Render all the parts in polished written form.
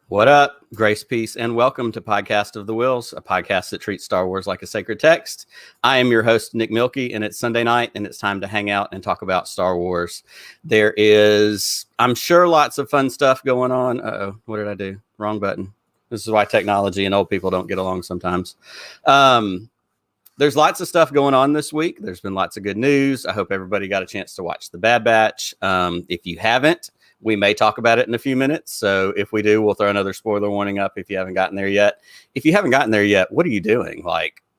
What up? Grace, peace, and welcome to Podcast of the Wills, a podcast that treats Star Wars like a sacred text. I am your host, Nick Milkey, and it's Sunday night, and it's time to hang out and talk about Star Wars. There is, I'm sure, lots of fun stuff going on. Uh-oh, what did I do? Wrong button. This is why technology and old people don't get along sometimes. There's lots of stuff going on this week. There's been lots of good news. I hope everybody got a chance to watch The Bad Batch. If you haven't, we may talk about it in a few minutes. So if we do, we'll throw another spoiler warning up if you haven't gotten there yet. If you haven't gotten there yet, what are you doing?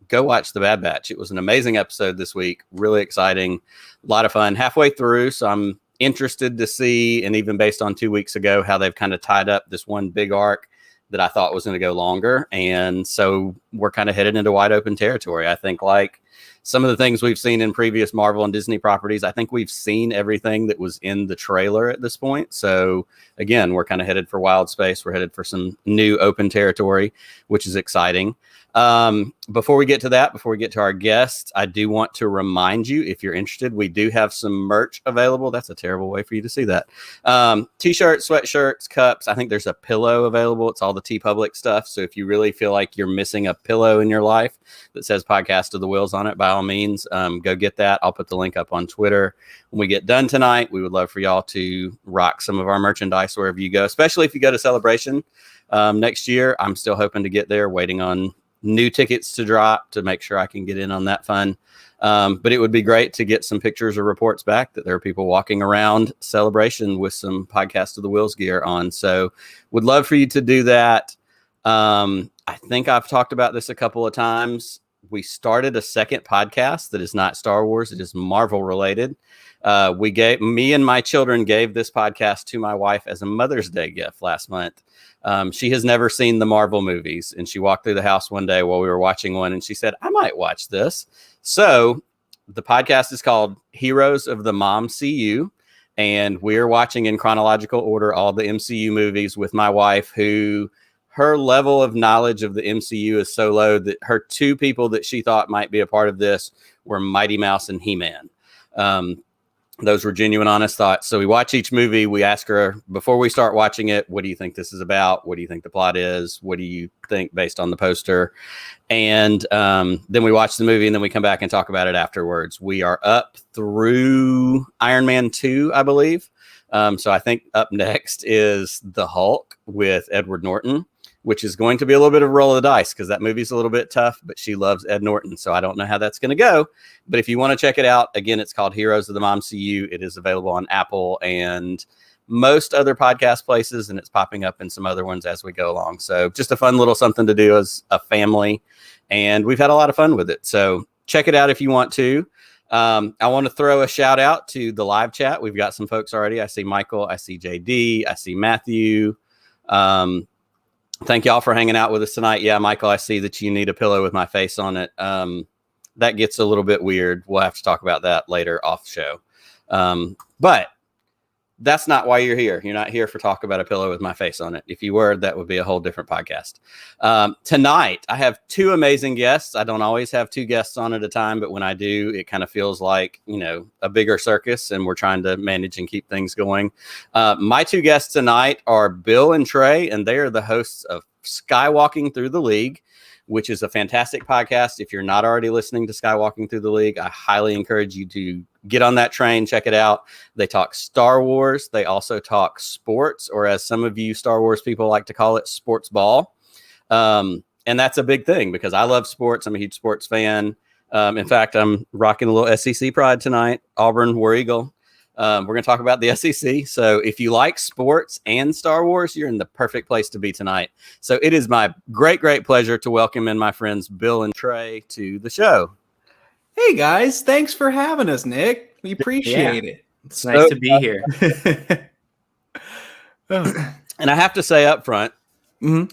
Go watch The Bad Batch. It was an amazing episode this week. Really exciting. A lot of fun. Halfway through, so I'm interested to see, and even based on 2 weeks ago, how they've kind of tied up this one big arc that I thought was going to go longer. And so we're kind of headed into wide open territory. I think like some of the things we've seen in previous Marvel and Disney properties, I think we've seen everything that was in the trailer at this point. So again, we're kind of headed for wild space. We're headed for some new open territory, which is exciting. Before we get to that, before we get to our guests, I do want to remind you, if you're interested, we do have some merch available. That's a terrible way for you to see that. T-shirts, sweatshirts, cups. I think there's a pillow available. It's all the TeePublic stuff. So if you really feel like you're missing a pillow in your life that says Podcast of the Wills on it, by all means, go get that. I'll put the link up on Twitter when we get done tonight. We would love for y'all to rock some of our merchandise wherever you go, especially if you go to Celebration next year. I'm still hoping to get there, waiting on new tickets to drop to make sure I can get in on that fun. But it would be great to get some pictures or reports back that there are people walking around Celebration with some Podcast of the Wills gear on. So would love for you to do that. I think I've talked about this a couple of times. We started a second podcast that is not Star Wars. It is Marvel related. Me and my children gave this podcast to my wife as a Mother's Day gift last month. She has never seen the Marvel movies, and she walked through the house one day while we were watching one, and she said, I might watch this. So the podcast is called Heroes of the Mom CU, and we're watching in chronological order all the MCU movies with my wife, who her level of knowledge of the MCU is so low that her two people that she thought might be a part of this were Mighty Mouse and He-Man. Those were genuine, honest thoughts. So we watch each movie. We ask her before we start watching it, what do you think this is about? What do you think the plot is? What do you think based on the poster? And then we watch the movie, and then we come back and talk about it afterwards. We are up through Iron Man 2, I believe. So I think up next is The Hulk with Edward Norton, which is going to be a little bit of a roll of the dice because that movie's a little bit tough, but she loves Ed Norton. So I don't know how that's going to go. But if you want to check it out, again, it's called Heroes of the Mom CU. It is available on Apple and most other podcast places, and it's popping up in some other ones as we go along. So just a fun little something to do as a family. And we've had a lot of fun with it. So check it out if you want to. I want to throw a shout out to the live chat. We've got some folks already. I see Michael. I see JD. I see Matthew. Thank y'all for hanging out with us tonight. Yeah, Michael, I see that you need a pillow with my face on it. That gets a little bit weird. We'll have to talk about that later off show. But that's not why you're here. You're not here for talk about a pillow with my face on it. If you were, that would be a whole different podcast. Tonight, I have two amazing guests. I don't always have two guests on at a time, but when I do, it kind of feels like, a bigger circus, and we're trying to manage and keep things going. My two guests tonight are Bill and Trey, and they are the hosts of Skywalking Through the League, which is a fantastic podcast. If you're not already listening to Skywalking Through the League, I highly encourage you to get on that train, check it out. They talk Star Wars. They also talk sports, or as some of you Star Wars people like to call it, sports ball. And that's a big thing because I love sports. I'm a huge sports fan. In fact, I'm rocking a little SEC pride tonight. Auburn, War Eagle. We're going to talk about the SEC. So if you like sports and Star Wars, you're in the perfect place to be tonight. So it is my great, great pleasure to welcome in my friends Bill and Trey to the show. Hey guys, thanks for having us, Nick. We appreciate it. It's nice to be here. And I have to say up front,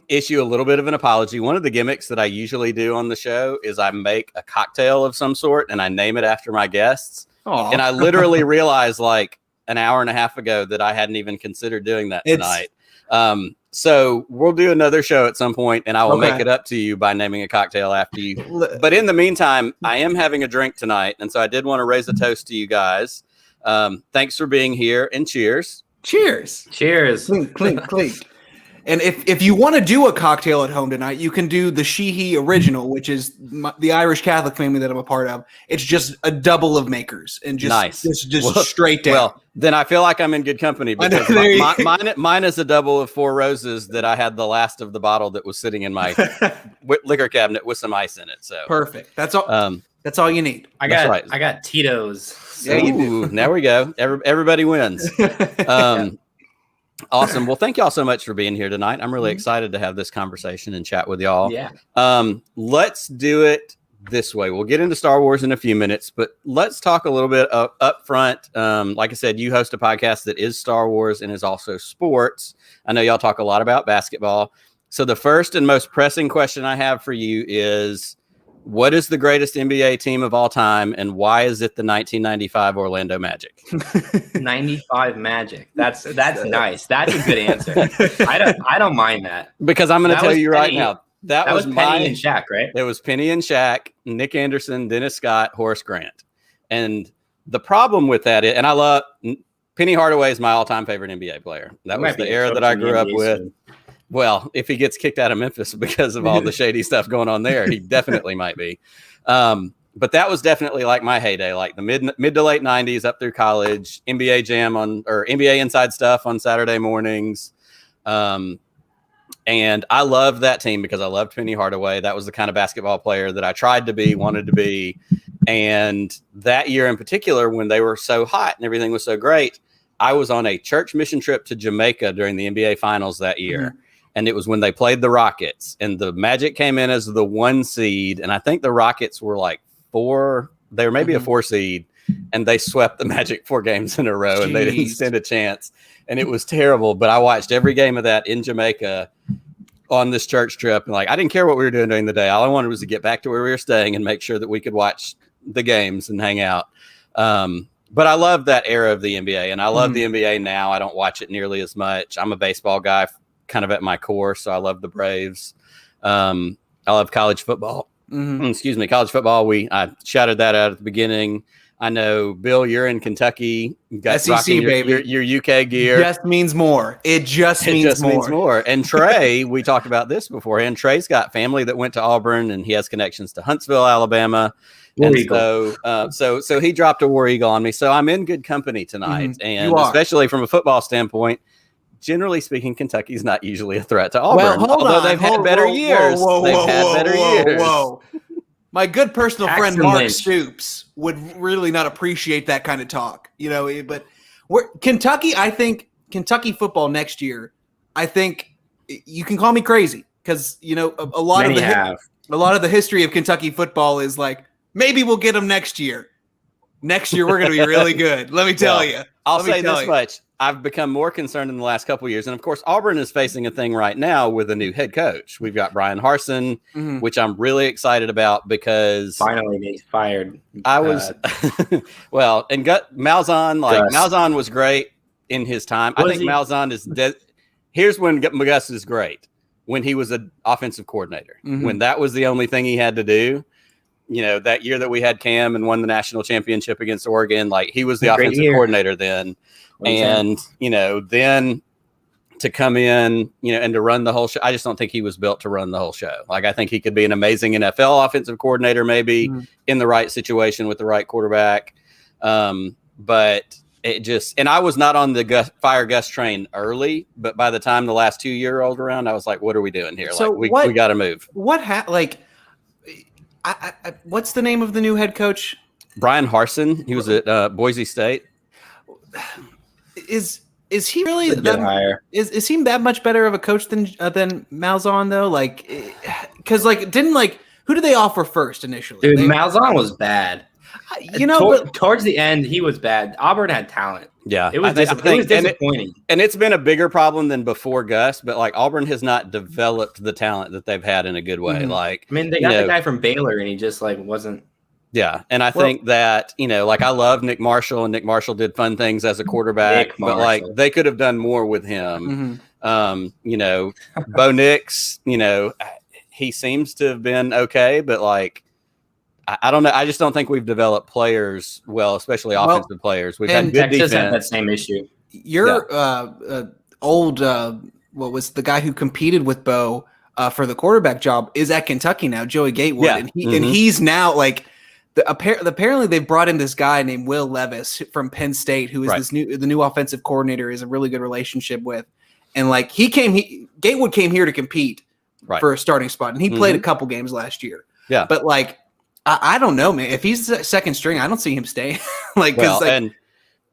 issue a little bit of an apology. One of the gimmicks that I usually do on the show is I make a cocktail of some sort and I name it after my guests. Aww. And I literally realized like an hour and a half ago that I hadn't even considered doing that tonight. So we'll do another show at some point, and I will make it up to you by naming a cocktail after you. But in the meantime, I am having a drink tonight, and so I did want to raise a toast to you guys. Thanks for being here, and cheers. Cheers. Cheers. Clink, clink, clink. And if you want to do a cocktail at home tonight, you can do the Sheehy original, which is the Irish Catholic family that I'm a part of. It's just a double of makers and just Nice. just straight down. Well, then I feel like I'm in good company because mine is a double of Four Roses that I had the last of the bottle that was sitting in my liquor cabinet with some ice in it. So perfect. That's all. That's all you need. I got Tito's. Yeah, you do. There we go. Everybody wins. Awesome. Well, thank y'all so much for being here tonight. I'm really excited to have this conversation and chat with y'all. Yeah. Let's do it this way. We'll get into Star Wars in a few minutes, but let's talk a little bit up front. Like I said, you host a podcast that is Star Wars and is also sports. I know y'all talk a lot about basketball. So the first and most pressing question I have for you is, what is the greatest NBA team of all time, and why is it the 1995 Orlando Magic? 95 Magic. That's nice. That's a good answer. I don't mind that. Because I'm going to tell you right now, that was Penny and Shaq, right? It was Penny and Shaq, Nick Anderson, Dennis Scott, Horace Grant. And the problem with that is, and I love Penny Hardaway is my all-time favorite NBA player. That was the era that I grew up with. Well, if he gets kicked out of Memphis because of all the shady stuff going on there, he definitely might be. But that was definitely like my heyday, like the mid to late 90s up through college, NBA Jam or NBA Inside Stuff on Saturday mornings. And I loved that team because I loved Penny Hardaway. That was the kind of basketball player that I tried to be, wanted to be. And that year in particular, when they were so hot and everything was so great, I was on a church mission trip to Jamaica during the NBA Finals that year. Mm-hmm. And it was when they played the Rockets, and the Magic came in as the 1 seed. And I think the Rockets were like 4. They were maybe a 4 seed, and they swept the Magic 4 games in a row. Jeez. And they didn't stand a chance. And it was terrible. But I watched every game of that in Jamaica on this church trip. And like, I didn't care what we were doing during the day. All I wanted was to get back to where we were staying and make sure that we could watch the games and hang out. But I love that era of the NBA, and I love the NBA now. I don't watch it nearly as much. I'm a baseball guy kind of at my core, so I love the Braves. I love college football. Excuse me, college football. I shouted that out at the beginning. I know, Bill, you're in Kentucky. You got SEC, baby. Your UK gear. Just means more. It just means more. And Trey, we talked about this beforehand. Trey's got family that went to Auburn, and he has connections to Huntsville, Alabama. And so he dropped a War Eagle on me. So I'm in good company tonight. And especially from a football standpoint, generally speaking, Kentucky's not usually a threat to Auburn. Well, although they've had better years. My good personal friend Mark Stoops would really not appreciate that kind of talk, but Kentucky, I think Kentucky football next year, I think you can call me crazy because, a lot of the history of Kentucky football is like, maybe we'll get them next year. Next year, we're going to be really good. Let me tell you. I'll say this much. I've become more concerned in the last couple of years. And of course, Auburn is facing a thing right now with a new head coach. We've got Brian Harsin, which I'm really excited about because finally he's fired. I was well, and Malzahn, Malzahn was great in his time. I think Malzahn is dead. Here's when Gus is great. When he was an offensive coordinator, when that was the only thing he had to do. That year that we had Cam and won the national championship against Oregon, like he was the offensive coordinator then. And, then to come in, and to run the whole show, I just don't think he was built to run the whole show. Like, I think he could be an amazing NFL offensive coordinator, maybe in the right situation with the right quarterback. But it just, and I was not on the fire Gus train early, but by the time the last 2 year rolled around, I was like, what are we doing here? So we got to move. What's the name of the new head coach? Brian Harsin. He was at Boise State. Is he really that, is he that much better of a coach than Malzahn though? Like, because who did they offer first initially? Dude, Malzahn was bad. But towards the end, he was bad. Auburn had talent. Yeah, it was disappointing. And it's been a bigger problem than before Gus, but like Auburn has not developed the talent that they've had in a good way. Like, they got the guy from Baylor, and he just wasn't. Yeah, and I think that I love Nick Marshall, and Nick Marshall did fun things as a quarterback, but they could have done more with him. Bo Nix, he seems to have been okay, but I don't know. I just don't think we've developed players well, especially offensive players. We've had good Texas defense. had that same issue. Your old what was the guy who competed with Bo for the quarterback job is at Kentucky now, Joey Gatewood, and he's now like apparently they've brought in this guy named Will Levis from Penn State, who is the new offensive coordinator, is a really good relationship with, and like Gatewood came here to compete for a starting spot, and he played a couple games last year. Yeah, but like I don't know, man. If he's second string, I don't see him staying.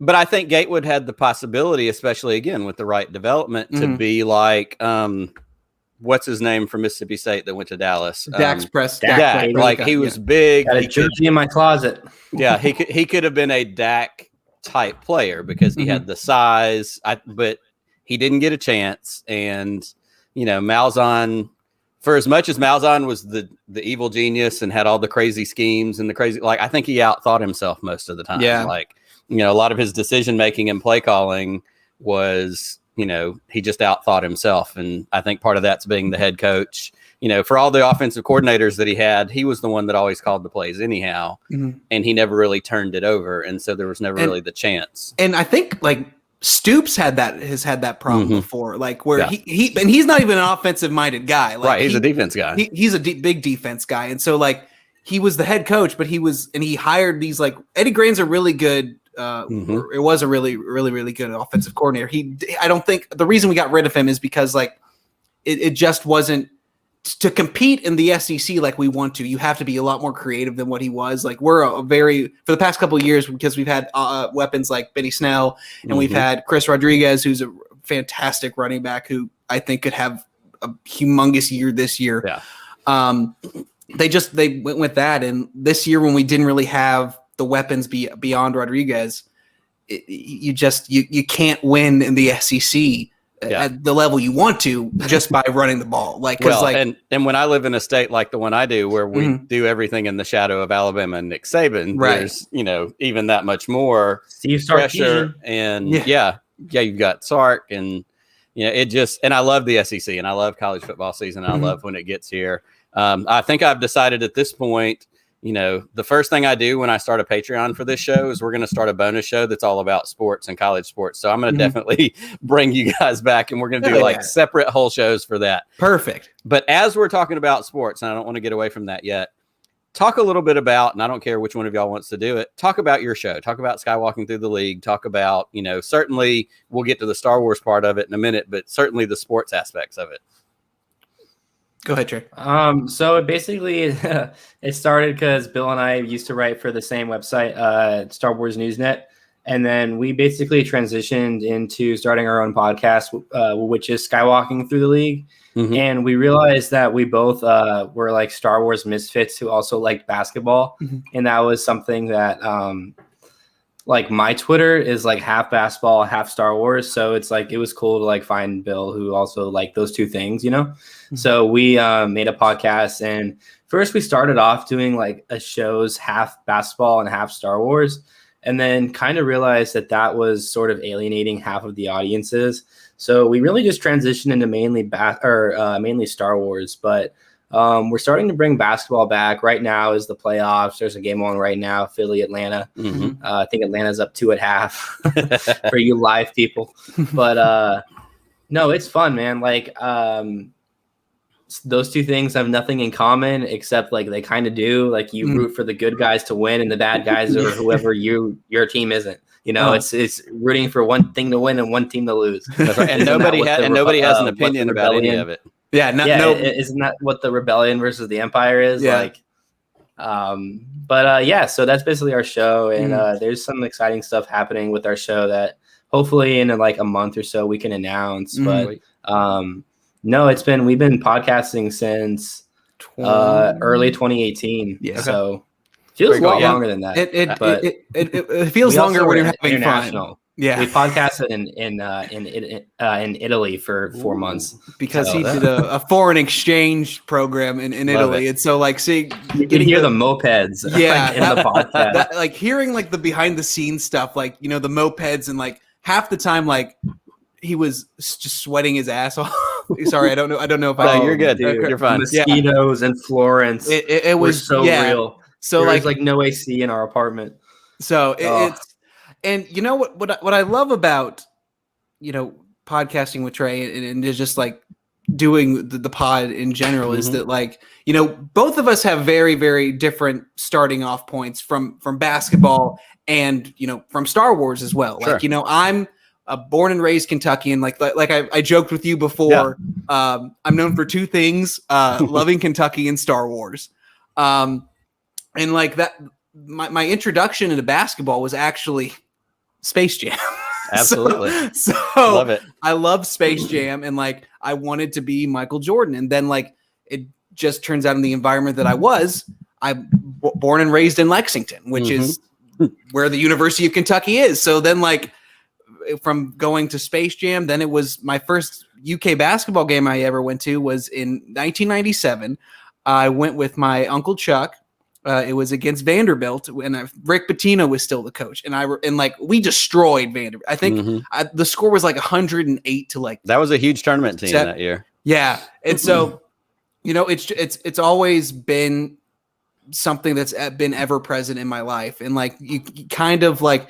But I think Gatewood had the possibility, especially again with the right development, to be like, what's his name from Mississippi State that went to Dallas? Dax Prescott. Dak, like he was big. Got a jersey in my closet. Yeah, he could have been a Dak type player because he had the size, but he didn't get a chance. And Malzahn, for as much as Malzahn was the evil genius and had all the crazy schemes and the crazy, like I think he outthought himself most of the time. Yeah, like. A lot of his decision making and play calling was, he just outthought himself. And I think part of that's being the head coach. For all the offensive coordinators that he had, he was the one that always called the plays anyhow. And he never really turned it over. And so there was never really the chance. And I think like Stoops has had that problem before, like where he's not even an offensive minded guy. Like, he's a defense guy. He's a big defense guy. And so like he was the head coach, but he hired these like Eddie Grain's a really good. It was a really, really, really good offensive coordinator. I don't think the reason we got rid of him is because like it just wasn't to compete in the SEC like we want to. You have to be a lot more creative than what he was. Like we're for the past couple of years, because we've had weapons like Benny Snell and we've had Chris Rodriguez, who's a fantastic running back who I think could have a humongous year this year. Yeah. They went with that, and this year when we didn't really have the weapons beyond Rodriguez, you can't win in the SEC at the level you want to just by running the ball. And when I live in a state like the one I do, where we do everything in the shadow of Alabama and Nick Saban, there's even that much more pressure. And you've got Sark, and and I love the SEC and I love college football season. I love when it gets here. I think I've decided at this point, the first thing I do when I start a Patreon for this show is we're going to start a bonus show that's all about sports and college sports. So I'm going to definitely bring you guys back, and we're going to do separate whole shows for that. Perfect. But as we're talking about sports, and I don't want to get away from that yet, talk a little bit about, and I don't care which one of y'all wants to do it, talk about your show. Talk about Skywalking Through the League. Talk about, certainly we'll get to the Star Wars part of it in a minute, but certainly the sports aspects of it. Go ahead, Trey. So it basically it started because Bill and I used to write for the same website, Star Wars Newsnet, and then we basically transitioned into starting our own podcast, which is Skywalking Through the League. And we realized that we both were like Star Wars misfits who also liked basketball, and that was something that like my Twitter is like half basketball, half Star Wars. So it's like, it was cool to like find Bill who also liked those two things, So we made a podcast, and first we started off doing like a show's half basketball and half Star Wars, and then kind of realized that was sort of alienating half of the audiences. So we really just transitioned into mainly Star Wars, but we're starting to bring basketball back. Right now is the playoffs. There's a game on right now, Philly, Atlanta. I think Atlanta's up 2.5 for you live people. But no, it's fun, man. Like those two things have nothing in common except like they kind of do. Like you root for the good guys to win and the bad guys or whoever your team isn't. It's rooting for one thing to win and one team to lose. That's right. And nobody has an opinion about any of it. Isn't that what the rebellion versus the empire is? Yeah. So that's basically our show, and there's some exciting stuff happening with our show that hopefully in like a month or so we can announce. But no, we've been podcasting since early 2018. Yeah. So feels a lot longer than that. It feels longer when you're having fun. Yeah, we podcasted in Italy for 4 months because he did a foreign exchange program in Italy, and so like see, you can hear the mopeds, in the podcast, like hearing like the behind the scenes stuff, like the mopeds, and like half the time like he was just sweating his ass off. Sorry, I don't know if no, you're good, dude. You're fine. Mosquitoes in Florence, it was so real. So there was like no AC in our apartment. So it's. And what I love about, podcasting with Trey and just like doing the pod in general is that, like, you know, both of us have very, very different starting off points from basketball and, you know, from Star Wars as well. Sure. Like, you know, I'm a born and raised Kentuckian. Like I joked with you before. Yeah. I'm known for two things: loving Kentucky and Star Wars. And like that, my introduction into basketball was actually Space Jam. Absolutely. So love it. I love Space Jam, and like I wanted to be Michael Jordan, and then like it just turns out in the environment that I'm born and raised in Lexington, which is where the University of Kentucky is. So then like from going to Space Jam, then it was my first UK basketball game I ever went to was in 1997. I went with my uncle Chuck. It was against Vanderbilt, and Rick Pitino was still the coach, and like we destroyed Vanderbilt. I think the score was like 108 to like. That was a huge tournament team that year. Yeah, and so you know it's always been something that's been ever present in my life, and like you kind of like.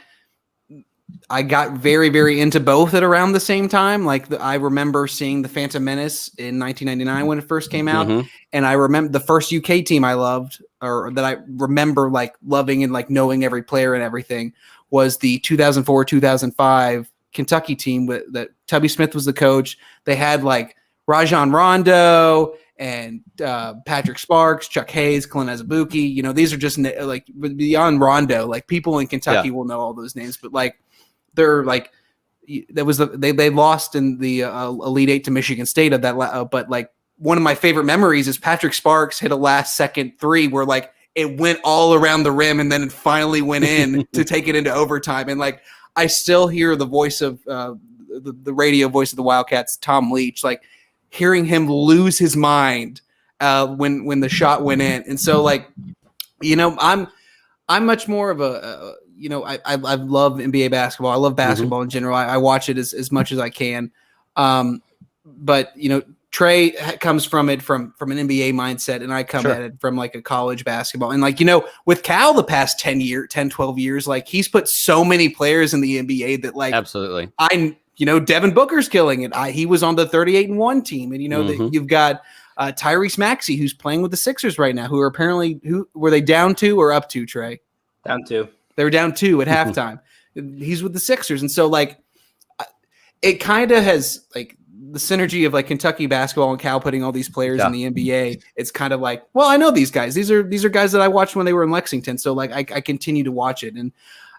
I got very, very into both at around the same time. Like I remember seeing The Phantom Menace in 1999 when it first came out. And I remember the first UK team I loved, or that I remember like loving and like knowing every player and everything, was the 2004-2005 Kentucky team that Tubby Smith was the coach. They had like Rajon Rondo and Patrick Sparks, Chuck Hayes, Clint Azubuike. You know, these are just like beyond Rondo. Like people in Kentucky will know all those names, but like they're like they lost in the Elite Eight to Michigan State of that. But like one of my favorite memories is Patrick Sparks hit a last second three where like it went all around the rim and then it finally went in to take it into overtime. And like I still hear the voice of the radio voice of the Wildcats, Tom Leach, like hearing him lose his mind when the shot went in. And so like, you know, I'm much more of a you know, I love NBA basketball. I love basketball in general. I watch it as much as I can. But you know, Trey comes from an NBA mindset, and I come at it from like a college basketball. And like, you know, with Cal the past 10, 12 years, like he's put so many players in the NBA that like absolutely. You know, Devin Booker's killing it. He was on the 38-1 team, and you know that you've got Tyrese Maxey who's playing with the Sixers right now. Who are apparently were they down 2 or up 2? Trey down 2. They were down 2 at halftime. He's with the Sixers, and so like it kind of has like the synergy of like Kentucky basketball and Cal putting all these players in the NBA. It's kind of like, well, I know these guys. These are guys that I watched when they were in Lexington. So like I continue to watch it, and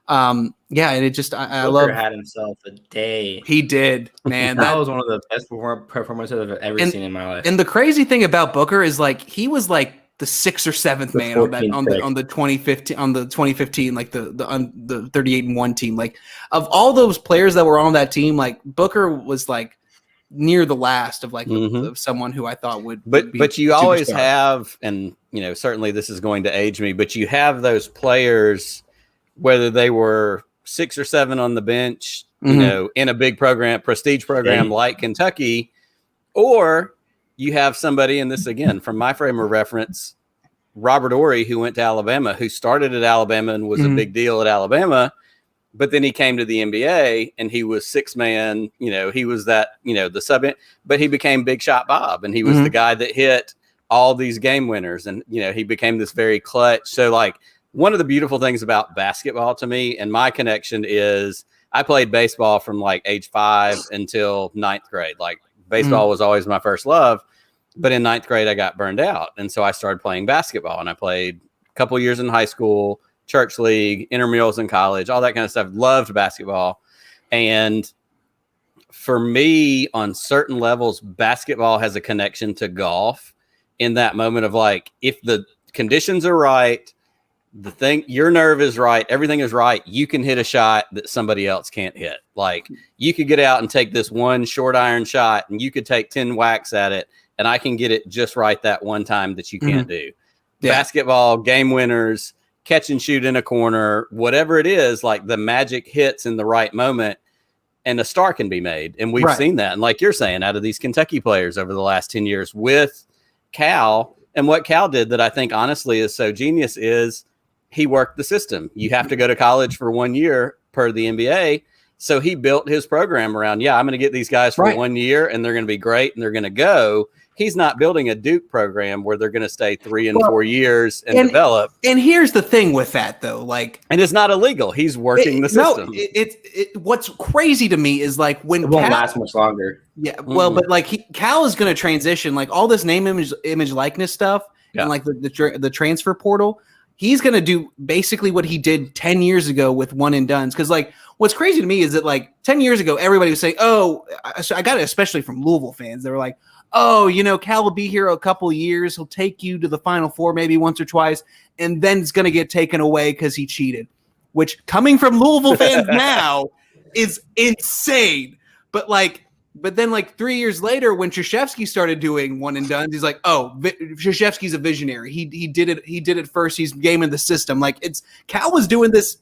yeah, and it just I love. Had himself a day. He did, man. that was one of the best performances I've ever seen in my life. And the crazy thing about Booker is like he was like the 6th or 7th man on the 2015 like the 38-1 team. Like of all those players that were on that team, like Booker was like near the last of like of someone who I thought would be but you always have, and you know, certainly this is going to age me, but you have those players, whether they were 6 or 7 on the bench, you know, in a big program, prestige program like Kentucky, or you have somebody, and this again from my frame of reference, Robert Ory, who went to Alabama, who started at Alabama and was a big deal at Alabama, but then he came to the NBA and he was 6-man, you know, he was that, you know, the sub, but he became Big Shot Bob, and he was the guy that hit all these game winners, and you know, he became this very clutch. So like one of the beautiful things about basketball to me, and my connection is I played baseball from like age 5 until 9th grade. Like baseball was always my first love, but in 9th grade I got burned out. And so I started playing basketball, and I played a couple years in high school, church league, intramurals in college, all that kind of stuff. Loved basketball. And for me, on certain levels, basketball has a connection to golf in that moment of like, if the conditions are right, your nerve is right, everything is right, you can hit a shot that somebody else can't hit. Like you could get out and take this one short iron shot, and you could take 10 whacks at it, and I can get it just right that one time that you can't do. Basketball, game winners, catch and shoot in a corner, whatever it is, like the magic hits in the right moment, and a star can be made. And we've seen that. And like you're saying, out of these Kentucky players over the last 10 years with Cal, and what Cal did that I think honestly is so genius is he worked the system. You have to go to college for 1 year per the NBA, So he built his program around, I'm going to get these guys for 1 year and they're going to be great and they're going to go. He's not building a Duke program where they're going to stay 3 and 4 years and develop. And here's the thing with that, though, and it's not illegal. He's working the system. What's crazy to me is when it won't last much longer. Yeah, well, but Cal is going to transition, all this name, image, likeness stuff, and the transfer portal. He's going to do basically what he did 10 years ago with one and dones. Because what's crazy to me is that 10 years ago, everybody was saying, "Oh," I got it, especially from Louisville fans. They were like, "Oh, Cal will be here a couple of years. He'll take you to the Final Four maybe once or twice, and then it's going to get taken away because he cheated." Which, coming from Louisville fans now, is insane. But then 3 years later, when Krzyzewski started doing one and done, he's like, "Oh, Krzyzewski's a visionary. He did it. He did it first. He's gaming the system." Cal was doing this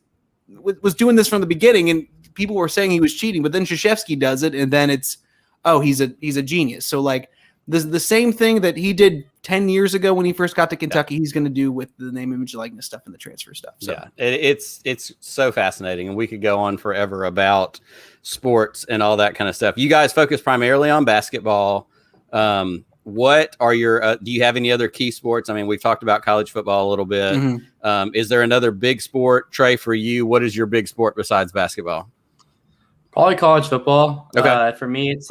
from the beginning, and people were saying he was cheating. But then Krzyzewski does it, and then it's, "Oh, he's a genius." So the same thing that he did 10 years ago when he first got to Kentucky, he's going to do with the name, image, likeness stuff and the transfer stuff. So. Yeah, it's so fascinating, and we could go on forever about sports and all that kind of stuff. You guys focus primarily on basketball. What are your do you have any other key sports? I mean, we've talked about college football a little bit. Mm-hmm. Is there another big sport, Trey, for you? What is your big sport besides basketball? Probably college football. Okay. For me, it's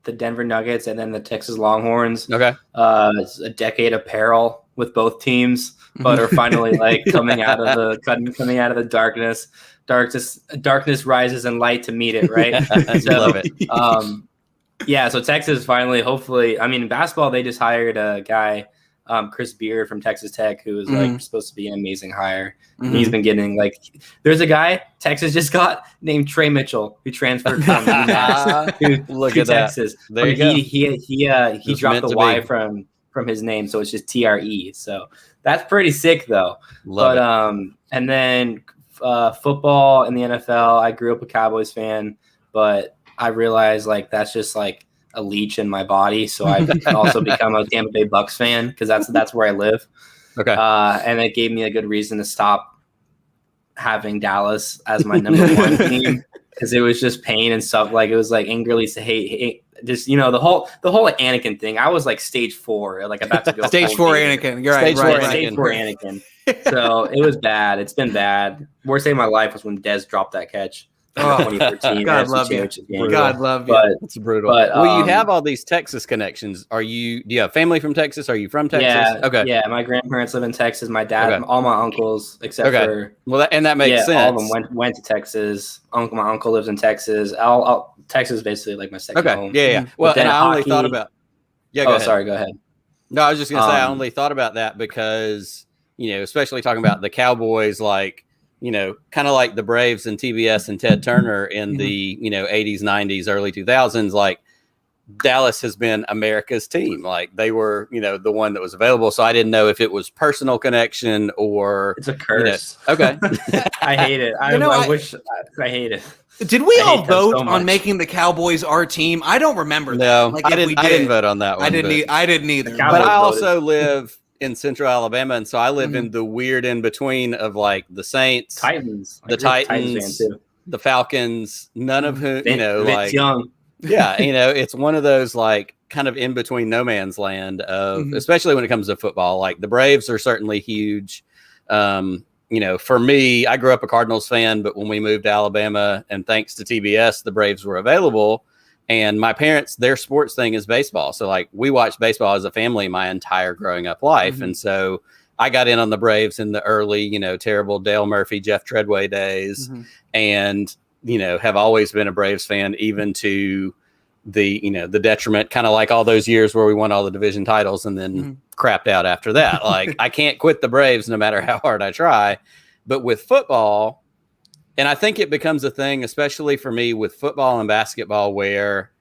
the Denver Nuggets and then the Texas Longhorns. Okay. It's a decade of peril with both teams, but are finally coming out of the darkness. Darkness rises and light to meet it, right? So, love it. So Texas finally, hopefully, I mean, in basketball, they just hired a guy, Chris Beard from Texas Tech, who is supposed to be an amazing hire. Mm-hmm. He's been getting there's a guy Texas just got named Trey Mitchell, who transferred from to Texas. There you go. He dropped the Y from his name, so it's just TRE. So that's pretty sick, though. Love it. And then football in the NFL. I grew up a Cowboys fan, but I realized that's just a leech in my body. So I've also become a Tampa Bay Bucks fan because that's where I live. Okay. And it gave me a good reason to stop having Dallas as my number one team because it was just pain and stuff. It was angrily to hate just the whole Anakin thing. I was stage 4, about to go stage 4 Anakin. You're right. Stage 4 Anakin. So it was bad. It's been bad. Worst day of my life was when Dez dropped that catch. 2013. God love you. God love you. It's brutal. But, you have all these Texas connections. Do you have family from Texas? Are you from Texas? Yeah. Okay. Yeah. My grandparents live in Texas. My dad, all my uncles, except for that makes sense. All of them went to Texas. My uncle lives in Texas. Texas is basically my second home. Yeah. Well, and I only thought about. Yeah. Go ahead. Sorry. Go ahead. No, I was just gonna say I only thought about that because especially talking about the Cowboys, kind of like the Braves and TBS and Ted Turner in the 80s, 90s, early 2000s. Dallas has been America's team. They were the one that was available. So I didn't know if it was personal connection or it's a curse. Okay. I hate it. I hate it. Did we all vote on making the Cowboys our team? I don't remember. No, I didn't vote on that one. I didn't either. But I also live in Central Alabama, and so I live in the weird in between of the Saints, Titans, the Titans, the Falcons. None of whom Vince Young. Yeah, it's one of those kind of in between no man's land of, especially when it comes to football. The Braves are certainly huge. For me, I grew up a Cardinals fan, but when we moved to Alabama, and thanks to TBS, the Braves were available. And my parents, their sports thing is baseball. So we watched baseball as a family my entire growing up life. And so I got in on the Braves in the early, terrible Dale Murphy, Jeff Treadway days, and, have always been a Braves fan, even to the, the detriment, kind of like all those years where we won all the division titles and then crapped out after that. I can't quit the Braves no matter how hard I try. But with football, and I think it becomes a thing, especially for me with football and basketball, where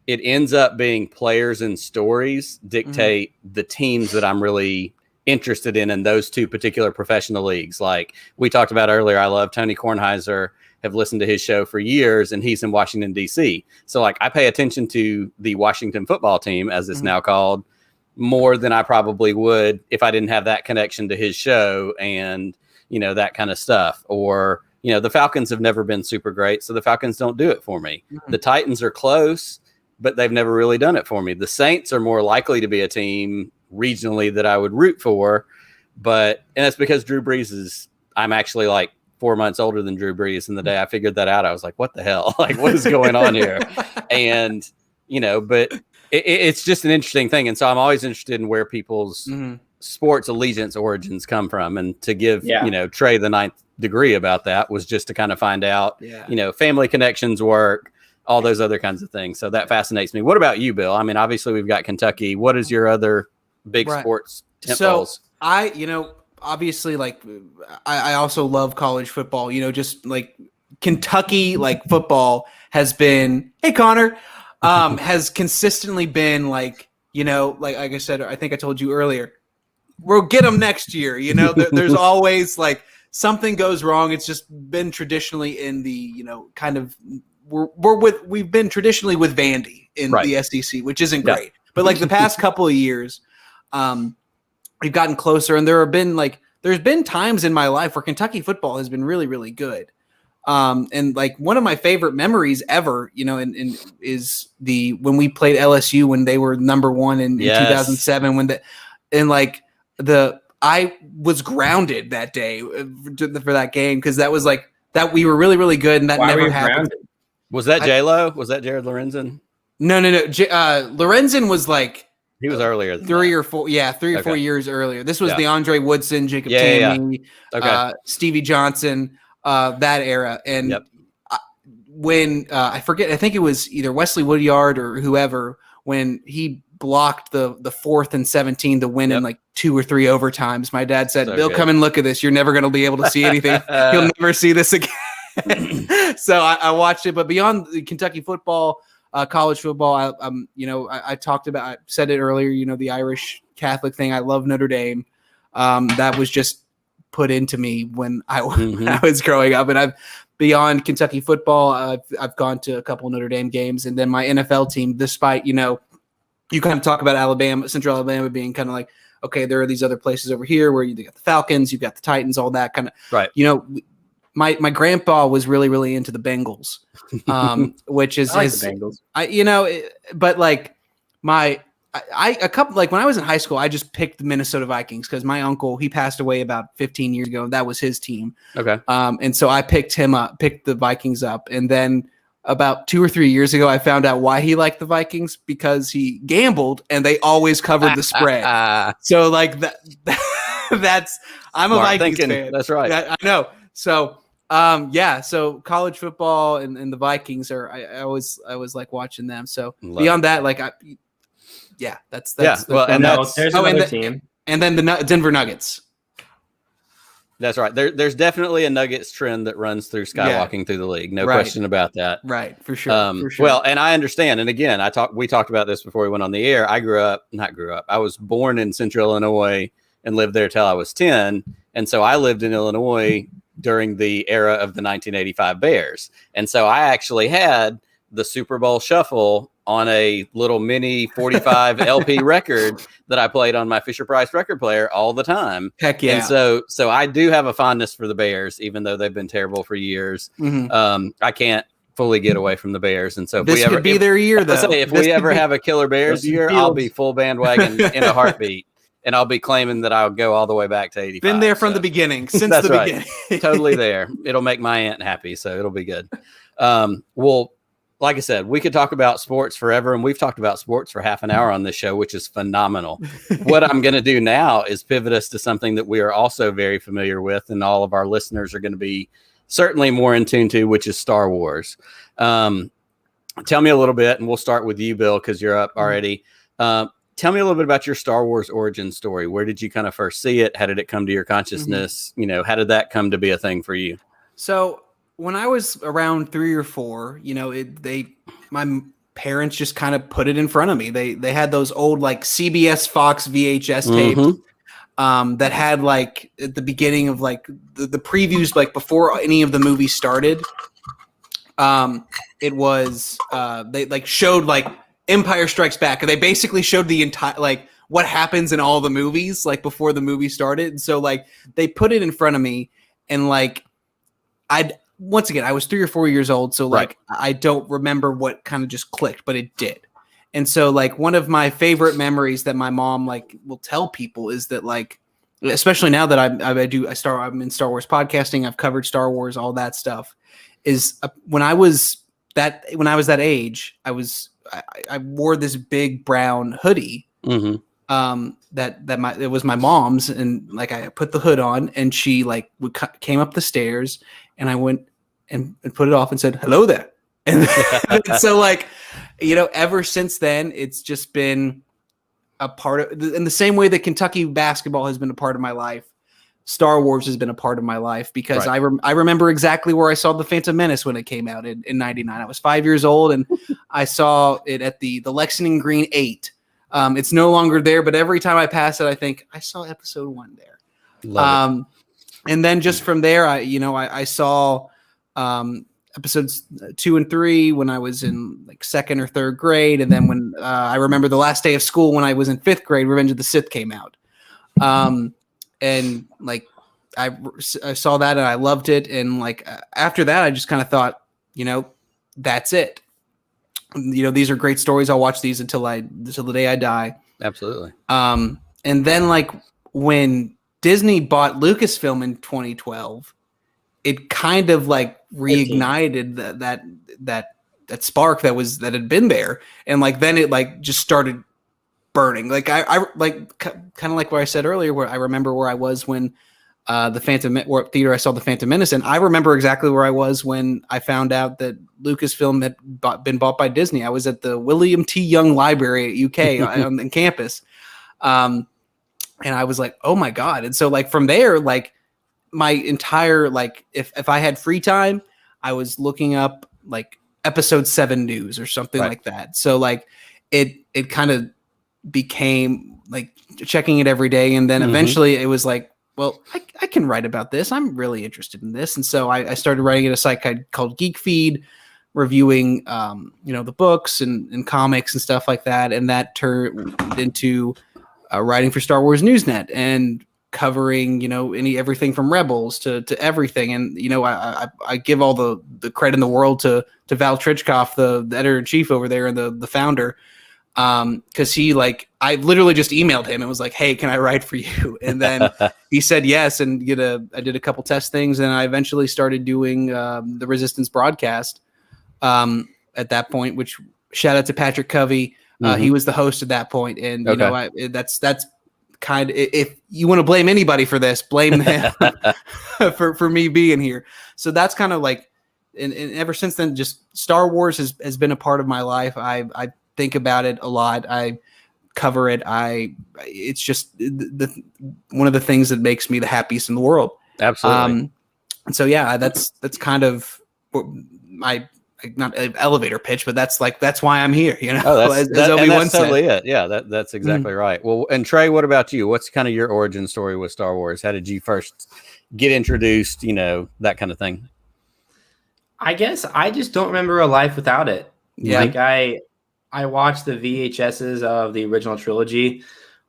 it ends up being players and stories dictate the teams that I'm really interested in those two particular professional leagues. We talked about earlier, I love Tony Kornheiser, have listened to his show for years, and he's in Washington, D.C. So I pay attention to the Washington football team, as it's now called, more than I probably would if I didn't have that connection to his show and, that kind of stuff. Or, the Falcons have never been super great, so the Falcons don't do it for me. Mhm. The Titans are close, but they've never really done it for me. The Saints are more likely to be a team regionally that I would root for, and it's because Drew Brees I'm actually like 4 months older than Drew Brees. And the day I figured that out, I was like, what the hell? Like, what is going on here? And, but it's just an interesting thing. And so I'm always interested in where people's sports allegiance origins come from. And to give, Trey the 9th degree about that was just to kind of find out, family connections work, all those other kinds of things. So that fascinates me. What about you, Bill? I mean, obviously we've got Kentucky. What is your other big sports tentpoles? So obviously, like, I also love college football, just like Kentucky, like football has been, hey, Connor, has consistently been like, like I said, I think I told you earlier, we'll get them next year. There's always like something goes wrong. It's just been traditionally in the, kind of, we've been traditionally with Vandy in the SEC, which isn't great. But like the past couple of years, we've gotten closer, and there's been times in my life where Kentucky football has been really, really good. And like one of my favorite memories ever, is when we played LSU when they were number one in 2007, I was grounded that day for that game. Cause that was like that we were really, really good. And that never happened. Grounded? Was that J-Lo? Was that Jared Lorenzen? No. Lorenzen was like, he was earlier than 3 that. or 4. Yeah. 3 or 4 years earlier. This was the Andre Woodson, Jacob Tammany, Stevie Johnson, that era. And when I forget, I think it was either Wesley Woodyard or whoever, when he blocked the 4th and 17 to win in like 2 or 3 overtimes, my dad said, Bill, come and look at this. You're never going to be able to see anything. You'll never see this again. So I watched it, but beyond the Kentucky football, college football, I talked about, I said it earlier, the Irish Catholic thing. I love Notre Dame. That was just put into me when I was growing up. And beyond Kentucky football, I've gone to a couple of Notre Dame games, and then my NFL team, despite, you kind of talk about Central Alabama being kind of like, okay, there are these other places over here where you got the Falcons, you've got the Titans, all that kind of, right. My grandpa was really, really into the Bengals, which is I like the Bengals. But like when I was in high school, I just picked the Minnesota Vikings because my uncle, he passed away about 15 years ago. And that was his team. Okay. And so I picked the Vikings up. And then about 2 or 3 years ago, I found out why he liked the Vikings, because he gambled and they always covered the spread. So like that's, I'm a Vikings fan. That's right. I know. So, so college football and the Vikings are, I always like watching them. So beyond that, like, that's well, and there's another team. And then the Denver Nuggets. That's right. There's definitely a Nuggets trend that runs through Skywalking Through the League. No question about that. Right. For sure. Well, and I understand. And again, we talked about this before we went on the air. I was born in Central Illinois and lived there till I was 10. And so I lived in Illinois during the era of the 1985 Bears. And so I actually had the Super Bowl Shuffle on a little mini 45 LP record that I played on my Fisher-Price record player all the time. Heck yeah. And so I do have a fondness for the Bears, even though they've been terrible for years. Mm-hmm. I can't fully get away from the Bears. And so this could be their year, though. If we ever have a killer Bears year, I'll be full bandwagon in a heartbeat. And I'll be claiming that I'll go all the way back to 85. Been there from the beginning, since the beginning. Totally there. It'll make my aunt happy, so it'll be good. Well, like I said, we could talk about sports forever, and we've talked about sports for half an hour on this show, which is phenomenal. What I'm going to do now is pivot us to something that we are also very familiar with, and all of our listeners are going to be certainly more in tune to, which is Star Wars. Tell me a little bit, and we'll start with you, Bill, because you're up already. Tell me a little bit about your Star Wars origin story. Where did you kind of first see it? How did it come to your consciousness? Mm-hmm. How did that come to be a thing for you? So when I was around 3 or 4, my parents just kind of put it in front of me. They had those old like CBS Fox VHS tapes that had like at the beginning of like the previews, like before any of the movies started. It was they like showed like Empire Strikes Back, and they basically showed the entire like what happens in all the movies like before the movie started. And so like they put it in front of me, and like once again, I was 3 or 4 years old, so like Right. I don't remember what kind of just clicked, but it did. And so like one of my favorite memories that my mom like will tell people is that like, especially now that I'm in Star Wars podcasting, I've covered Star Wars, all that stuff, is when I was that age, I wore this big brown hoodie. Mm-hmm. It was my mom's, and like I put the hood on, and she like came up the stairs, and I went and put it off and said, "Hello there." And so like, ever since then, it's just been a part of, in the same way that Kentucky basketball has been a part of my life, Star Wars has been a part of my life, because Right. I remember exactly where I saw The Phantom Menace when it came out in 99. I was 5 years old, and I saw it at the Lexington Green 8. It's no longer there, but every time I pass it, I think I saw episode 1 there. Love it. And then just from there, I saw episodes 2 and 3 when I was in like 2nd or 3rd grade. And then when I remember the last day of school when I was in 5th grade, Revenge of the Sith came out. And like I saw that and I loved it. And like after that, I just kind of thought, that's it. These are great stories. I'll watch these until the day I die. Absolutely. And then like when Disney bought Lucasfilm in 2012, it kind of like reignited that spark that had been there. And like, then it like just started burning. Like I like kind of like what I said earlier, where I remember where I was when what theater I saw The Phantom Menace, and I remember exactly where I was when I found out that Lucasfilm had been bought by Disney. I was at the William T. Young Library at UK on campus, and I was like, oh my god! And so like from there, like my entire like if I had free time, I was looking up like episode 7 news or something like that. So like it kind of became like checking it every day, and then eventually it was like, well, I can write about this. I'm really interested in this. And so I started writing at a site called Geek Feed, reviewing, the books and comics and stuff like that. And that turned into writing for Star Wars Newsnet and covering, everything from Rebels to everything. And, I give all the credit in the world to Val Tritchkoff, the editor-in-chief over there and the founder. Cause he like, I literally just emailed him and was like, hey, can I write for you? And then he said yes. And I did a couple test things, and I eventually started doing, the Resistance broadcast, at that point, which shout out to Patrick Covey. He was the host at that point. And, that's kind of, if you want to blame anybody for this, blame him for me being here. So that's kind of like, and ever since then, just Star Wars has been a part of my life. I think about it a lot. I cover it. It's just one of the things that makes me the happiest in the world. Absolutely. And so, yeah, that's kind of my, not an elevator pitch, but that's why I'm here, that's totally it. Yeah. That's exactly right. Well, and Trey, what about you? What's kind of your origin story with Star Wars? How did you first get introduced, that kind of thing? I guess I just don't remember a life without it. Yeah. Like I watched the VHSs of the original trilogy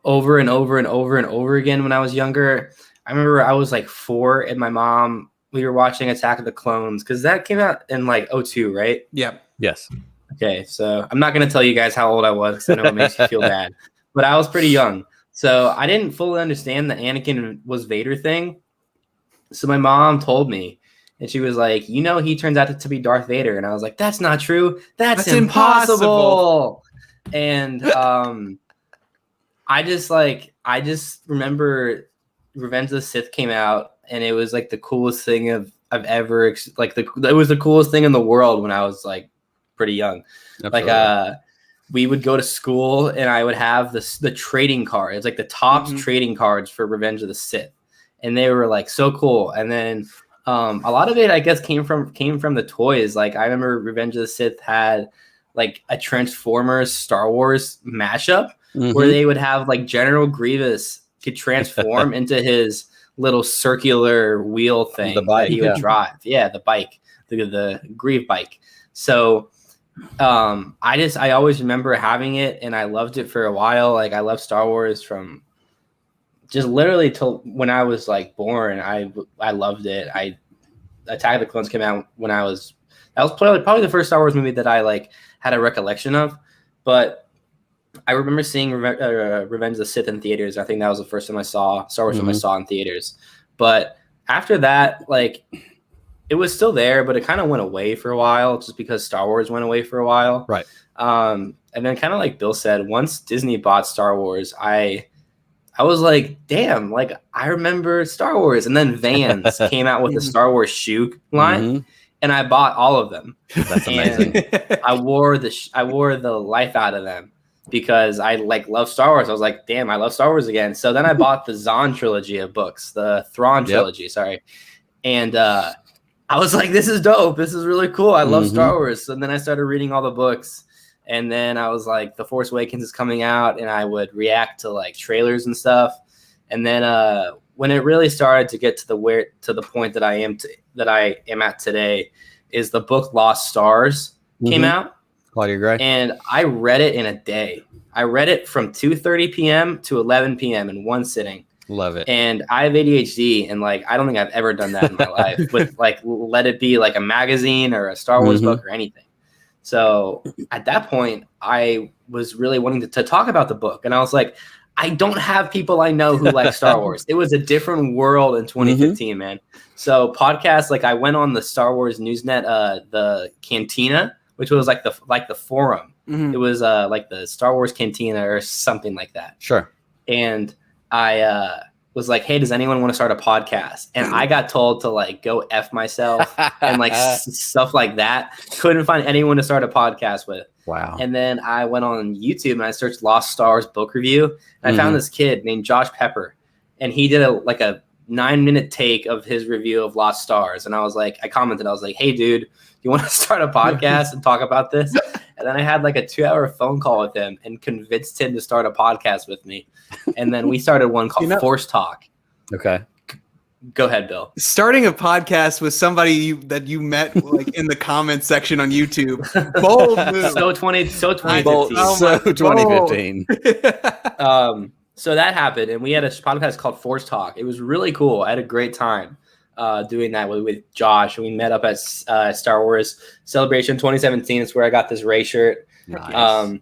over and over and over and over again when I was younger. I remember I was like 4 and my mom, we were watching Attack of the Clones because that came out in like 2002, right? Yeah. Yes. Okay. So I'm not going to tell you guys how old I was because I know it makes you feel bad, but I was pretty young. So I didn't fully understand the Anakin was Vader thing. So my mom told me, and she was like, he turns out to be Darth Vader. And I was like, that's not true. That's impossible. And I just remember Revenge of the Sith came out, and it was like the coolest thing I've ever it was the coolest thing in the world when I was like pretty young. Absolutely. Like we would go to school, and I would have the trading cards, like the Topps trading cards for Revenge of the Sith, and they were like so cool. And then a lot of it, I guess, came from the toys. Like I remember Revenge of the Sith had like a Transformers Star Wars mashup where they would have like General Grievous could transform into his little circular wheel thing that he would drive. Yeah, the bike, the Grieve bike. So I always remember having it, and I loved it for a while. Like I loved Star Wars from just literally till when I was like born. I loved it. Attack of the Clones came out when that was probably the first Star Wars movie that I like had a recollection of. But I remember seeing Revenge of the Sith in theaters. I think that was the first time I saw Star Wars film I saw in theaters. But after that, like, it was still there, but it kind of went away for a while just because Star Wars went away for a while. Right. And then kind of like Bill said, once Disney bought Star Wars, I was like, damn, like I remember Star Wars. And then Vans came out with the Star Wars shoe line, and I bought all of them. That's amazing. And I wore the life out of them because I like love Star Wars. I was like, damn, I love Star Wars again. So then I bought the Zahn trilogy of books, the Thrawn trilogy, sorry. And I was like, this is dope. This is really cool. I love Star Wars. And then I started reading all the books. And then I was like, The Force Awakens is coming out, and I would react to like trailers and stuff. And then when it really started to get to the point that I am at today, is the book Lost Stars came out. Claudia Gray. And I read it in a day. I read it from 2:30 p.m. to 11 p.m. in one sitting. Love it. And I have ADHD, and like I don't think I've ever done that in my life. With like, let it be like a magazine or a Star Wars book or anything. So at that point, I was really wanting to talk about the book, and I was like, I don't have people I know who like Star Wars. It was a different world in 2015, man. So podcasts, like I went on the Star Wars Newsnet, the Cantina, which was like the forum. It was like the Star Wars Cantina or something like that. Sure. And I was like, hey, does anyone want to start a podcast? And I got told to like go F myself and like stuff like that. Couldn't find anyone to start a podcast with. Wow. And then I went on YouTube and I searched Lost Stars book review. And I found this kid named Josh Pepper. And he did a 9-minute take of his review of Lost Stars. And I commented, I was like, hey, dude, you want to start a podcast and talk about this? And then I had like a 2-hour phone call with him and convinced him to start a podcast with me. And then we started one called Force Talk. Okay. Go ahead, Bill. Starting a podcast with somebody that you met like in the comments section on YouTube. Bold move. So 2015. So 2015. So that happened, and we had a podcast called Force Talk. It was really cool. I had a great time doing that with Josh, and we met up at Star Wars Celebration 2017. It's where I got this Ray shirt. Nice.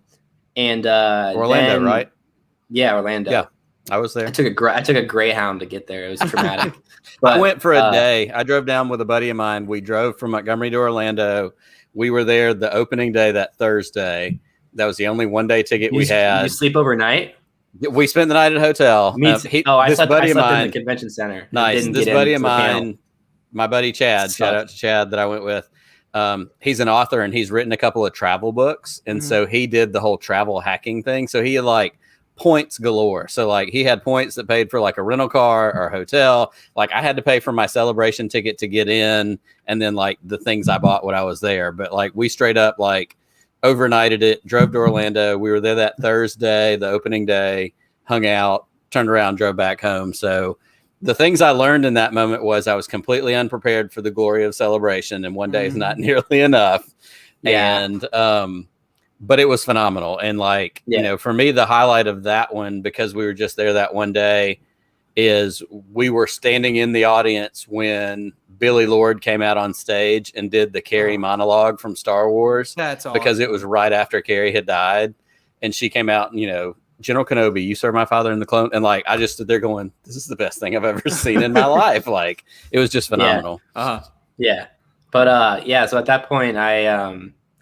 And Orlando, right? Yeah, Orlando. Yeah, I was there. I took a Greyhound to get there. It was traumatic. But I went for a day. I drove down with a buddy of mine. We drove from Montgomery to Orlando. We were there the opening day that Thursday. That was the only one-day ticket we had. You sleep overnight? We spent the night at a hotel. I slept in the convention center. Nice. This buddy of mine, my buddy Chad, shout out to Chad that I went with. He's an author and he's written a couple of travel books. And so he did the whole travel hacking thing. So he had like points galore. So like he had points that paid for like a rental car or hotel. Like I had to pay for my celebration ticket to get in. And then like the things I bought when I was there. But like we straight up like overnighted it, drove to Orlando. We were there that Thursday, the opening day, hung out, turned around, drove back home. So the things I learned in that moment was I was completely unprepared for the glory of celebration, and one day is not nearly enough. Yeah. And, but it was phenomenal. And like, you know, for me, the highlight of that one, because we were just there that one day, is we were standing in the audience when Billy Lord came out on stage and did the Carrie monologue from Star Wars. That's awesome. Because it was right after Carrie had died. And she came out and, you know, General Kenobi, you serve my father in the clone. And like, I just stood there going, this is the best thing I've ever seen in my life. Like, it was just phenomenal. Yeah. But so at that point, I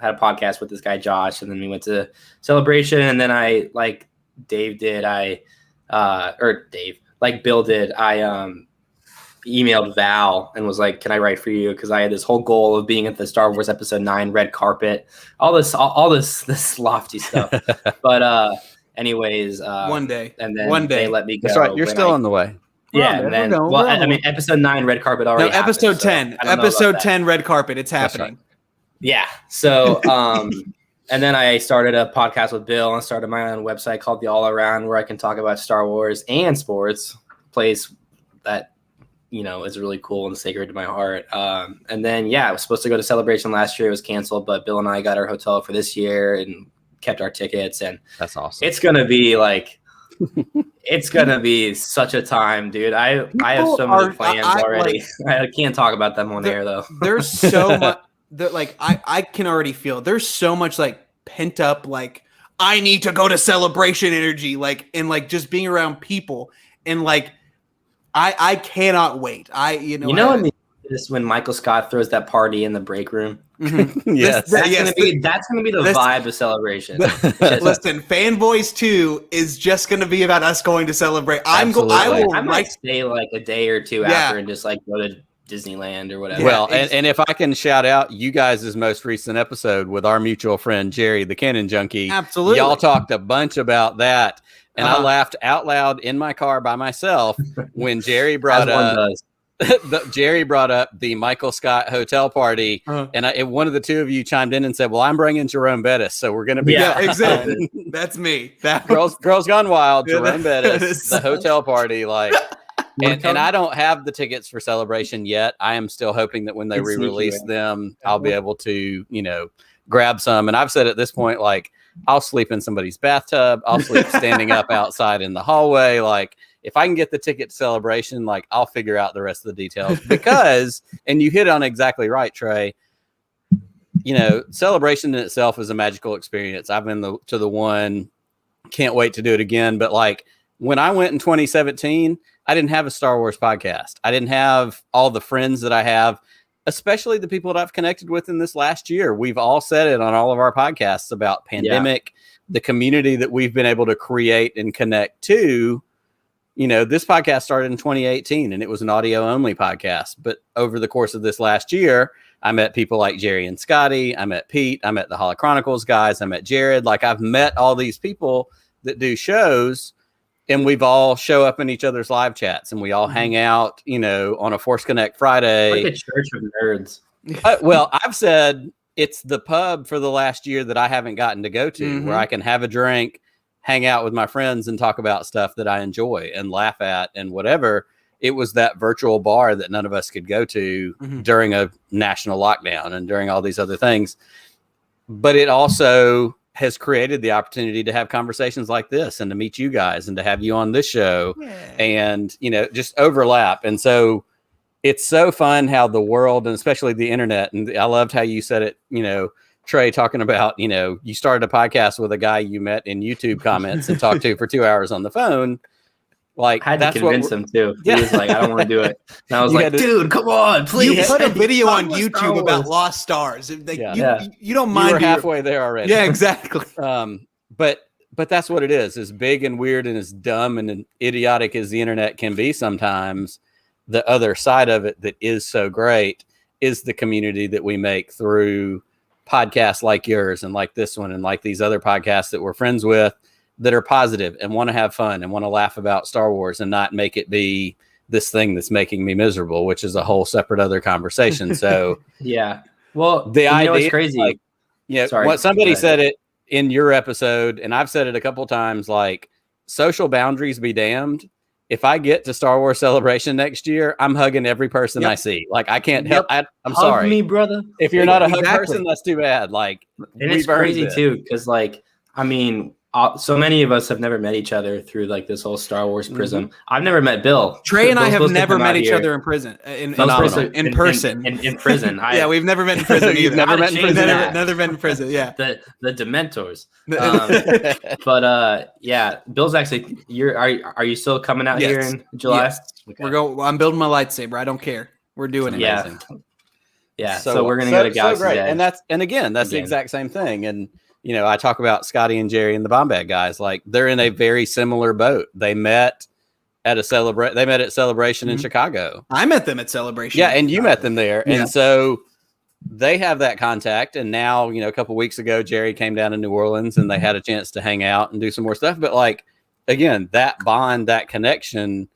had a podcast with this guy, Josh, and then we went to Celebration. And then I, like Bill did, I emailed Val and was like, can I write for you? Because I had this whole goal of being at the Star Wars Episode 9 red carpet, all this lofty stuff. But anyways, one day, and then they let me go. That's right. You're still on the way. Yeah. And then, I mean, Episode 9 red carpet already. No, Episode 10. Episode 10 red carpet. It's happening. Right. Yeah. So, and then I started a podcast with Bill and started my own website called The All Around, where I can talk about Star Wars and sports, place that, you know, is really cool and sacred to my heart. And then, I was supposed to go to Celebration last year. It was canceled, but Bill and I got our hotel for this year and kept our tickets. And that's awesome. It's going to be like It's gonna be such a time, dude. I have so many plans already. I can't talk about them on air though. There's so much that like I can already feel. There's so much like pent up like I need to go to celebration energy, like and like just being around people and like I cannot wait. When Michael Scott throws that party in the break room. Mm-hmm. Yes, that's gonna be the vibe of celebration. Listen, Fanboys 2 is just gonna be about us going to celebrate. I might stay like a day or two after and just like go to Disneyland or whatever. Well, and if I can shout out you guys' most recent episode with our mutual friend Jerry, the Canon Junkie. Absolutely, y'all talked a bunch about that, and I laughed out loud in my car by myself when Jerry brought up. Jerry brought up the Michael Scott hotel party, and one of the two of you chimed in and said, "Well, I'm bringing Jerome Bettis, so we're going to be exactly." That's me. Girls Gone Wild, Jerome Bettis, the hotel party, like, and I don't have the tickets for Celebration yet. I am still hoping that when they re-release them, I'll be able to, grab some. And I've said at this point, like, I'll sleep in somebody's bathtub, I'll sleep standing up outside in the hallway, like. If I can get the ticket to Celebration, like I'll figure out the rest of the details because, and you hit on exactly right, Trey, Celebration in itself is a magical experience. I've been to the one, can't wait to do it again. But like when I went in 2017, I didn't have a Star Wars podcast. I didn't have all the friends that I have, especially the people that I've connected with in this last year. We've all said it on all of our podcasts about pandemic, the community that we've been able to create and connect to. This podcast started in 2018 and it was an audio only podcast. But over the course of this last year, I met people like Jerry and Scotty. I met Pete. I met the Holo Chronicles guys. I met Jared. Like I've met all these people that do shows and we've all show up in each other's live chats and we all hang out, on a Force Connect Friday. Like a church of nerds. Well, I've said it's the pub for the last year that I haven't gotten to go to where I can have a drink, hang out with my friends and talk about stuff that I enjoy and laugh at and whatever. It was that virtual bar that none of us could go to during a national lockdown and during all these other things. But it also has created the opportunity to have conversations like this and to meet you guys and to have you on this show and, just overlap. And so it's so fun how the world and especially the internet, and I loved how you said it, Trey, talking about, you started a podcast with a guy you met in YouTube comments and talked to for 2 hours on the phone. Like, I had to convince him too. He was like, I don't want to do it. And I was like, dude, come on, please. You put a video on YouTube about lost stars. You don't mind. You were halfway there already. Yeah, exactly. But that's what it is. As big and weird and as dumb and idiotic as the internet can be sometimes, the other side of it that is so great is the community that we make through podcasts like yours and like this one and like these other podcasts that we're friends with that are positive and want to have fun and want to laugh about Star Wars and not make it be this thing that's making me miserable, which is a whole separate other conversation. So well, the idea is crazy. What somebody said it in your episode, and I've said it a couple times, like social boundaries be damned. If I get to Star Wars Celebration next year, I'm hugging every person I see. Like I can't help. I'm sorry, me, brother. If you're not a hug person, that's too bad. Like, and it's crazy too, because like, I mean, so many of us have never met each other through like this whole Star Wars prism. I've never met Bill. Trey and I have never met each other in prison. In person. In prison. Yeah, we've never met in prison. You've never met in prison. Never been in prison. Yeah. The Dementors. But Bill's actually. Are you still coming out here in July? Yes. Okay. I'm building my lightsaber. I don't care. We're doing it. Yeah. So we're gonna go to Galaxy Edge. And that's the exact same thing. And I talk about Scotty and Jerry and the Bombad guys. Like they're in a very similar boat. They met at Celebration in Chicago. I met them at Celebration. Yeah, and you met them there. Yeah. And so they have that contact. And now, a couple weeks ago, Jerry came down to New Orleans and they had a chance to hang out and do some more stuff. But like, again, that bond, that connection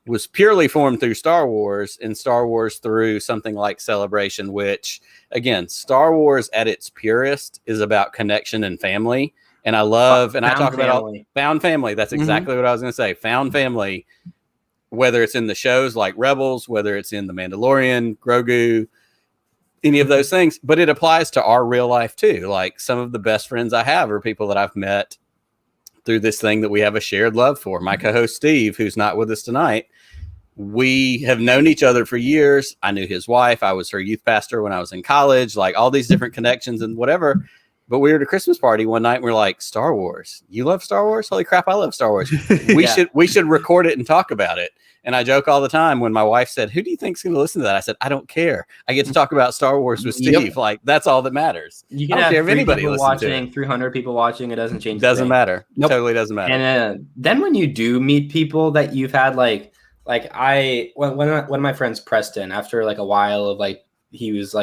was purely formed through Star Wars and Star Wars through something like Celebration, which again, Star Wars at its purest is about connection and family. And I love, and I talk about found family. That's exactly what I was going to say. Found family, whether it's in the shows like Rebels, whether it's in The Mandalorian, Grogu, any of those things, but it applies to our real life too. Like some of the best friends I have are people that I've met through this thing that we have a shared love for. My co-host Steve, who's not with us tonight, we have known each other for years. I knew his wife. I was her youth pastor when I was in college, like all these different connections and whatever. But we were at a Christmas party one night and we're like, Star Wars. You love Star Wars? Holy crap, I love Star Wars. We should record it and talk about it. And I joke all the time when my wife said, who do you think's going to listen to that? I said, I don't care. I get to talk about Star Wars with Steve. Yep. Like, that's all that matters. You can I don't have care if anybody people listens to watching, it. 300 people watching. It doesn't change. Doesn't matter. Nope. Totally doesn't matter. And then when you do meet people that you've had, one of my friends, Preston, after like a while of like, he's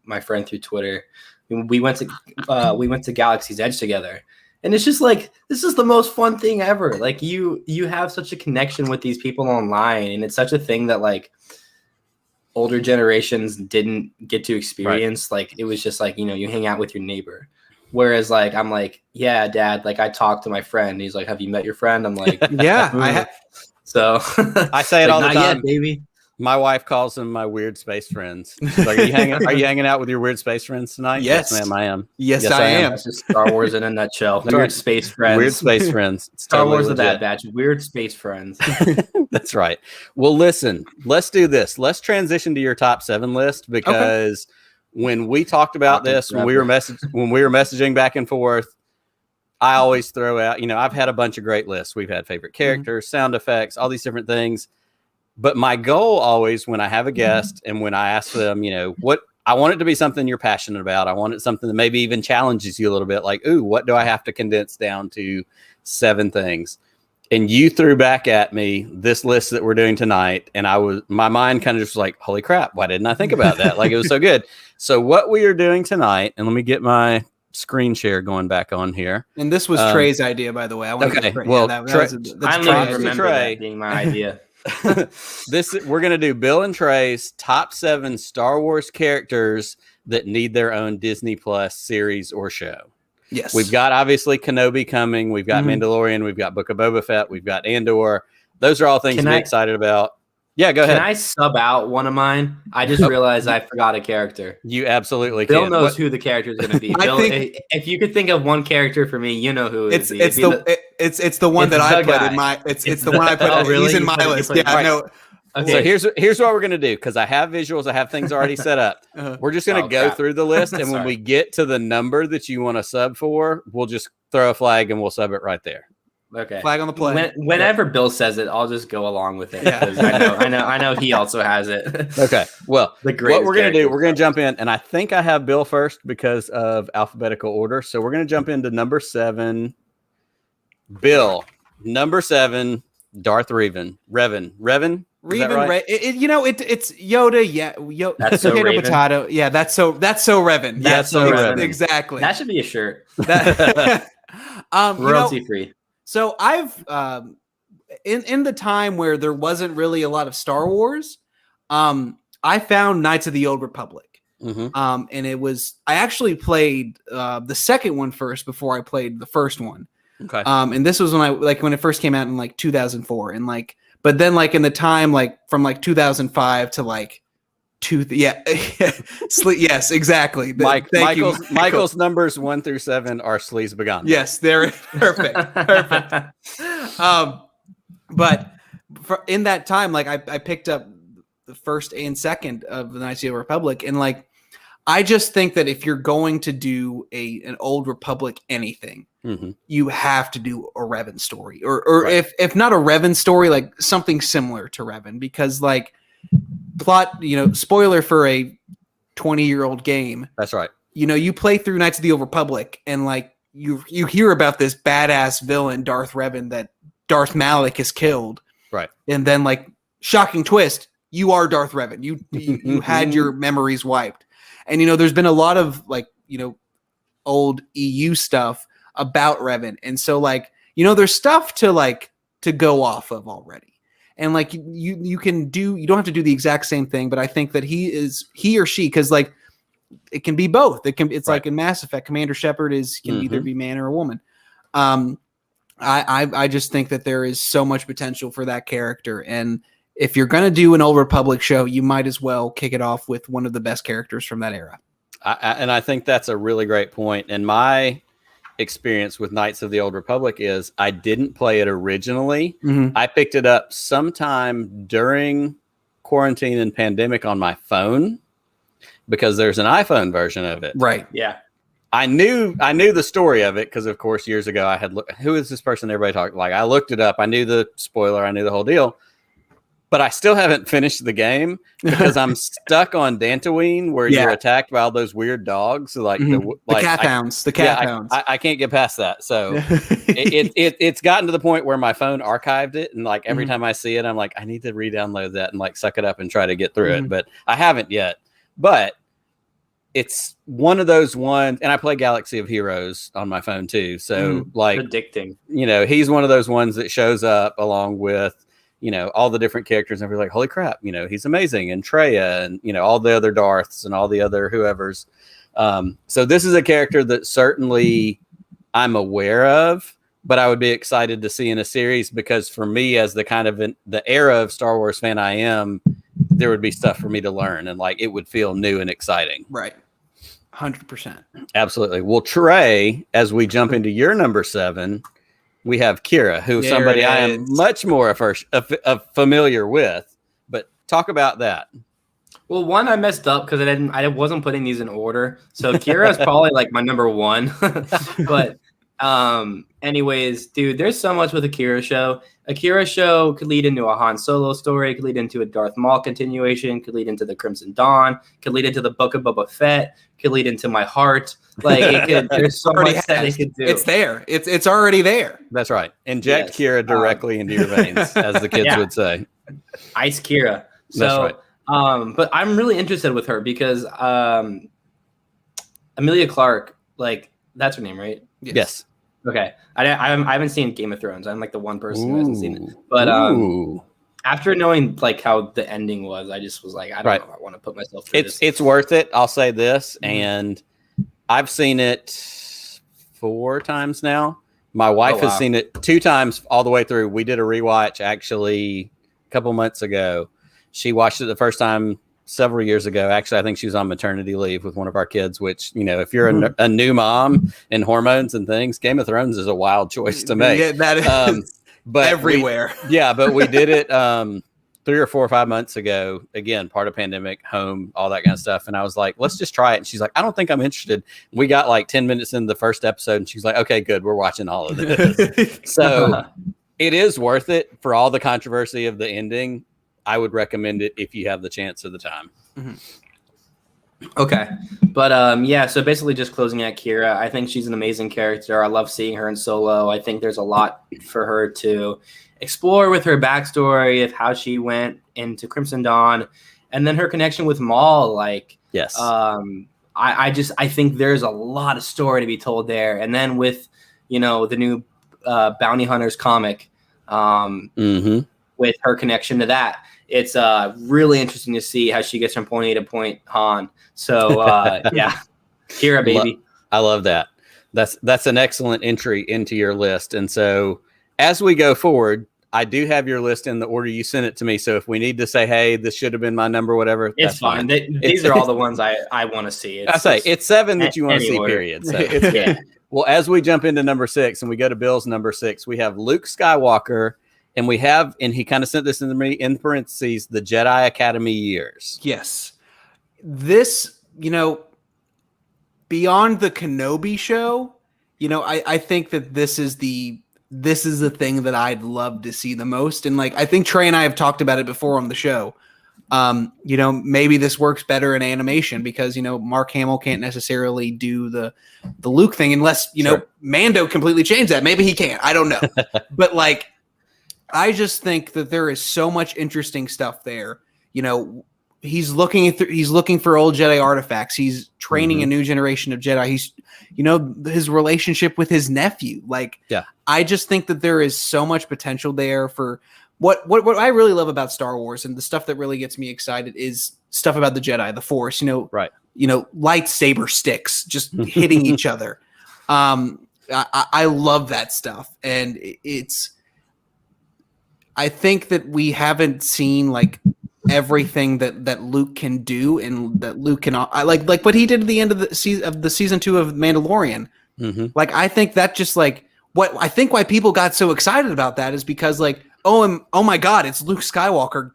my friend through Twitter. We went to Galaxy's Edge together. And it's just like, this is the most fun thing ever. Like you have such a connection with these people online, and it's such a thing that like older generations didn't get to experience. Right. Like it was just like, you hang out with your neighbor. Whereas like, I'm like, yeah, Dad, like I talked to my friend. He's like, have you met your friend? I'm like, yeah. So I say it all the time, not yet, baby. My wife calls them my weird space friends. She's like, are you hanging out with your weird space friends tonight? Yes, ma'am, I am. Yes, I am. That's just Star Wars in a nutshell. Weird space friends. Weird space friends. Star Wars of that batch. Weird space friends. That's right. Well, listen, let's do this. Let's transition to your top 7 list, because when we talked about this, when we were messaging back and forth, I always throw out, I've had a bunch of great lists. We've had favorite characters, sound effects, all these different things. But my goal always, when I have a guest and when I ask them, what I want it to be something you're passionate about. I want it something that maybe even challenges you a little bit. Like, ooh, what do I have to condense down to 7 things? And you threw back at me this list that we're doing tonight. And my mind kind of just was like, holy crap, why didn't I think about that? Like, it was so good. So what we are doing tonight, and let me get my screen share going back on here. And this was Trey's idea, by the way. Well, I don't remember that being my idea. We're going to do Bill and Trey's top 7 Star Wars characters that need their own Disney Plus series or show. Yes. We've got obviously Kenobi coming. We've got Mandalorian. We've got Book of Boba Fett. We've got Andor. Those are all things to be excited about. Yeah, go ahead. Can I sub out one of mine? I just realized I forgot a character. You absolutely Bill can. Bill knows who the character is going to be. Bill, if you could think of one character for me, you know who it's the one that I put in my. It's the one I put. Really? He's in my list. Yeah, I know. Okay. So here's what we're gonna do, because I have visuals, I have things already set up. We're just gonna go through the list, and when we get to the number that you want to sub for, we'll just throw a flag and we'll sub it right there. Okay. Flag on the play. Whenever Bill says it, I'll just go along with it. Yeah. I know he also has it. Okay. Well, what we're going to do, we're going to jump in, and I think I have Bill first because of alphabetical order. So we're going to jump into number 7. Bill, number 7, Darth Revan. Revan. Right? It's Yoda. Yeah. That's so Raven. Potato. Yeah. That's so Revan. That's so Revan. Exactly. That should be a shirt. Royalty free. So I've in the time where there wasn't really a lot of Star Wars, I found Knights of the Old Republic. And I actually played the second one first before I played the first one. Okay. And this was when it first came out in 2004, and but then in the time from 2005 to yes, exactly. Michael's numbers 1 through 7 are Sleaze Begun. Yes, they're perfect. But in that time, I picked up the first and second of the Knights of the Old Republic, and I just think that if you're going to do an Old Republic anything, you have to do a Revan story, or right. if not a Revan story, something similar to Revan, because plot, spoiler for a 20-year-old game. That's right. You play through Knights of the Old Republic, and you hear about this badass villain, Darth Revan, that Darth Malak has killed. Right. And then shocking twist, you are Darth Revan. You had your memories wiped. And there's been a lot of old EU stuff about Revan. And so there's stuff to go off of already. And you don't have to do the exact same thing, but I think that he or she, because it can be both. It's right. In Mass Effect, Commander Shepard can either be man or a woman. I just think that there is so much potential for that character, and if you're going to do an Old Republic show, you might as well kick it off with one of the best characters from that era. And I think that's a really great point. And my experience with Knights of the Old Republic is I didn't play it originally. Mm-hmm. I picked it up sometime during quarantine and pandemic on my phone because there's an iPhone version of it. Right. Yeah. I knew the story of it because, of course, years ago I had who is this person everybody talked like. I looked it up. I knew the spoiler. I knew the whole deal. But I still haven't finished the game because I'm stuck on Dantooine where you're attacked by all those weird dogs. Like the cat hounds. The cat hounds. I can't get past that. So it's gotten to the point where my phone archived it. And like every time I see it, I'm like, I need to re-download that and like suck it up and try to get through it. But I haven't yet. But it's one of those ones. And I play Galaxy of Heroes on my phone too. So like addicting. He's one of those ones that shows up along with all the different characters, and we're like, holy crap, he's amazing. And Treya and, all the other Darths and all the other whoever's. So this is a character that certainly I'm aware of, but I would be excited to see in a series because for me, as the kind of the era of Star Wars fan I am, there would be stuff for me to learn and like, it would feel new and exciting. Right. 100%. Absolutely. Well, Trey, as we jump into your number 7, we have Kira, who's somebody I am much more familiar with, but talk about that. Well, one, I messed up because I wasn't putting these in order. So Kira is probably like my number 1. But anyways, dude, there's so much with a Kira show. A Kira show could lead into a Han Solo story, could lead into a Darth Maul continuation, could lead into the Crimson Dawn, could lead into the Book of Boba Fett, could lead into my heart. Like there's so much that they could do. It's there. It's already there. That's right. Inject Kira directly into your veins, as the kids would say. Ice Kira. So, that's right. But I'm really interested with her because Emilia Clarke, like that's her name, right? Yes. Okay. I haven't seen Game of Thrones. I'm like the one person who hasn't seen it. But after knowing like how the ending was, I just was like, I don't know if I want to put myself through this. It's worth it. I'll say this, and I've seen it 4 times now. My wife has seen it 2 times all the way through. We did a rewatch actually a couple months ago. She watched it the first time several years ago. Actually, I think she was on maternity leave with one of our kids, which, if you're a new mom and hormones and things, Game of Thrones is a wild choice to make. Yeah, that is but everywhere. But we did it 3 or 4 or 5 months ago. Again, part of pandemic, home, all that kind of stuff. And I was like, let's just try it. And she's like, I don't think I'm interested. We got like 10 minutes into the first episode and she's like, okay, good. We're watching all of this. So it is worth it for all the controversy of the ending. I would recommend it if you have the chance or the time. Okay. But so basically just closing out Kira, I think she's an amazing character. I love seeing her in Solo. I think there's a lot for her to explore with her backstory of how she went into Crimson Dawn and then her connection with Maul. Like, yes. I think there's a lot of story to be told there. And then with, the new Bounty Hunters comic, with her connection to that, it's really interesting to see how she gets from point A to point Han. So Kira, baby. I love that. That's an excellent entry into your list. And so as we go forward, I do have your list in the order you sent it to me. So if we need to say, hey, this should have been my number, whatever, it's fine. These are all the ones I want to see. It's 7 that you want to see, period. So Well, as we jump into number 6 and we go to Bill's number 6, we have Luke Skywalker. And we have, and he kind of sent this into me in parentheses, the Jedi Academy years. Yes. This, beyond the Kenobi show, I think that this is the thing that I'd love to see the most. And like, I think Trey and I have talked about it before on the show. Maybe this works better in animation because, Mark Hamill can't necessarily do the Luke thing unless, Mando completely changed that. Maybe he can't. I don't know. But like, I just think that there is so much interesting stuff there. He's looking for old Jedi artifacts. He's training a new generation of Jedi. He's, his relationship with his nephew. Like, I just think that there is so much potential there for what I really love about Star Wars, and the stuff that really gets me excited is stuff about the Jedi, the Force. Lightsaber sticks just hitting each other. I love that stuff, and I think that we haven't seen like everything that Luke can do, and that Luke can like what he did at the end of the season 2 of Mandalorian. Mm-hmm. Like, I think that just like why people got so excited about that is because like, oh my God, it's Luke Skywalker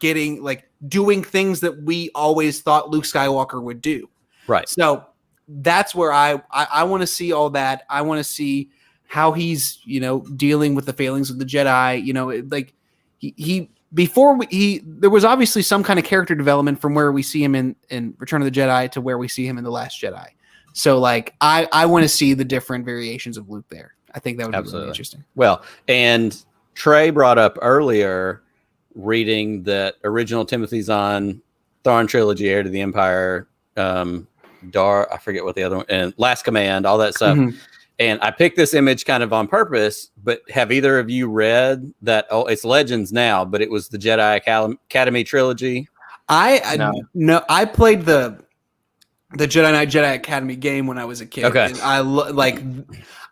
doing things that we always thought Luke Skywalker would do. Right. So that's where I want to see all that. I want to see how he's, dealing with the failings of the Jedi, like there was obviously some kind of character development from where we see him in Return of the Jedi to where we see him in The Last Jedi. So like, I want to see the different variations of Luke there. I think that would be really interesting. Well, and Trey brought up earlier reading that original Timothy Zahn Thrawn trilogy, Heir to the Empire, I forget what the other one, and Last Command, all that stuff. Mm-hmm. And I picked this image kind of on purpose, but have either of you read that? Oh, it's Legends now, but it was the Jedi Academy trilogy. No, I played the Jedi Knight Jedi Academy game when I was a kid. Okay. And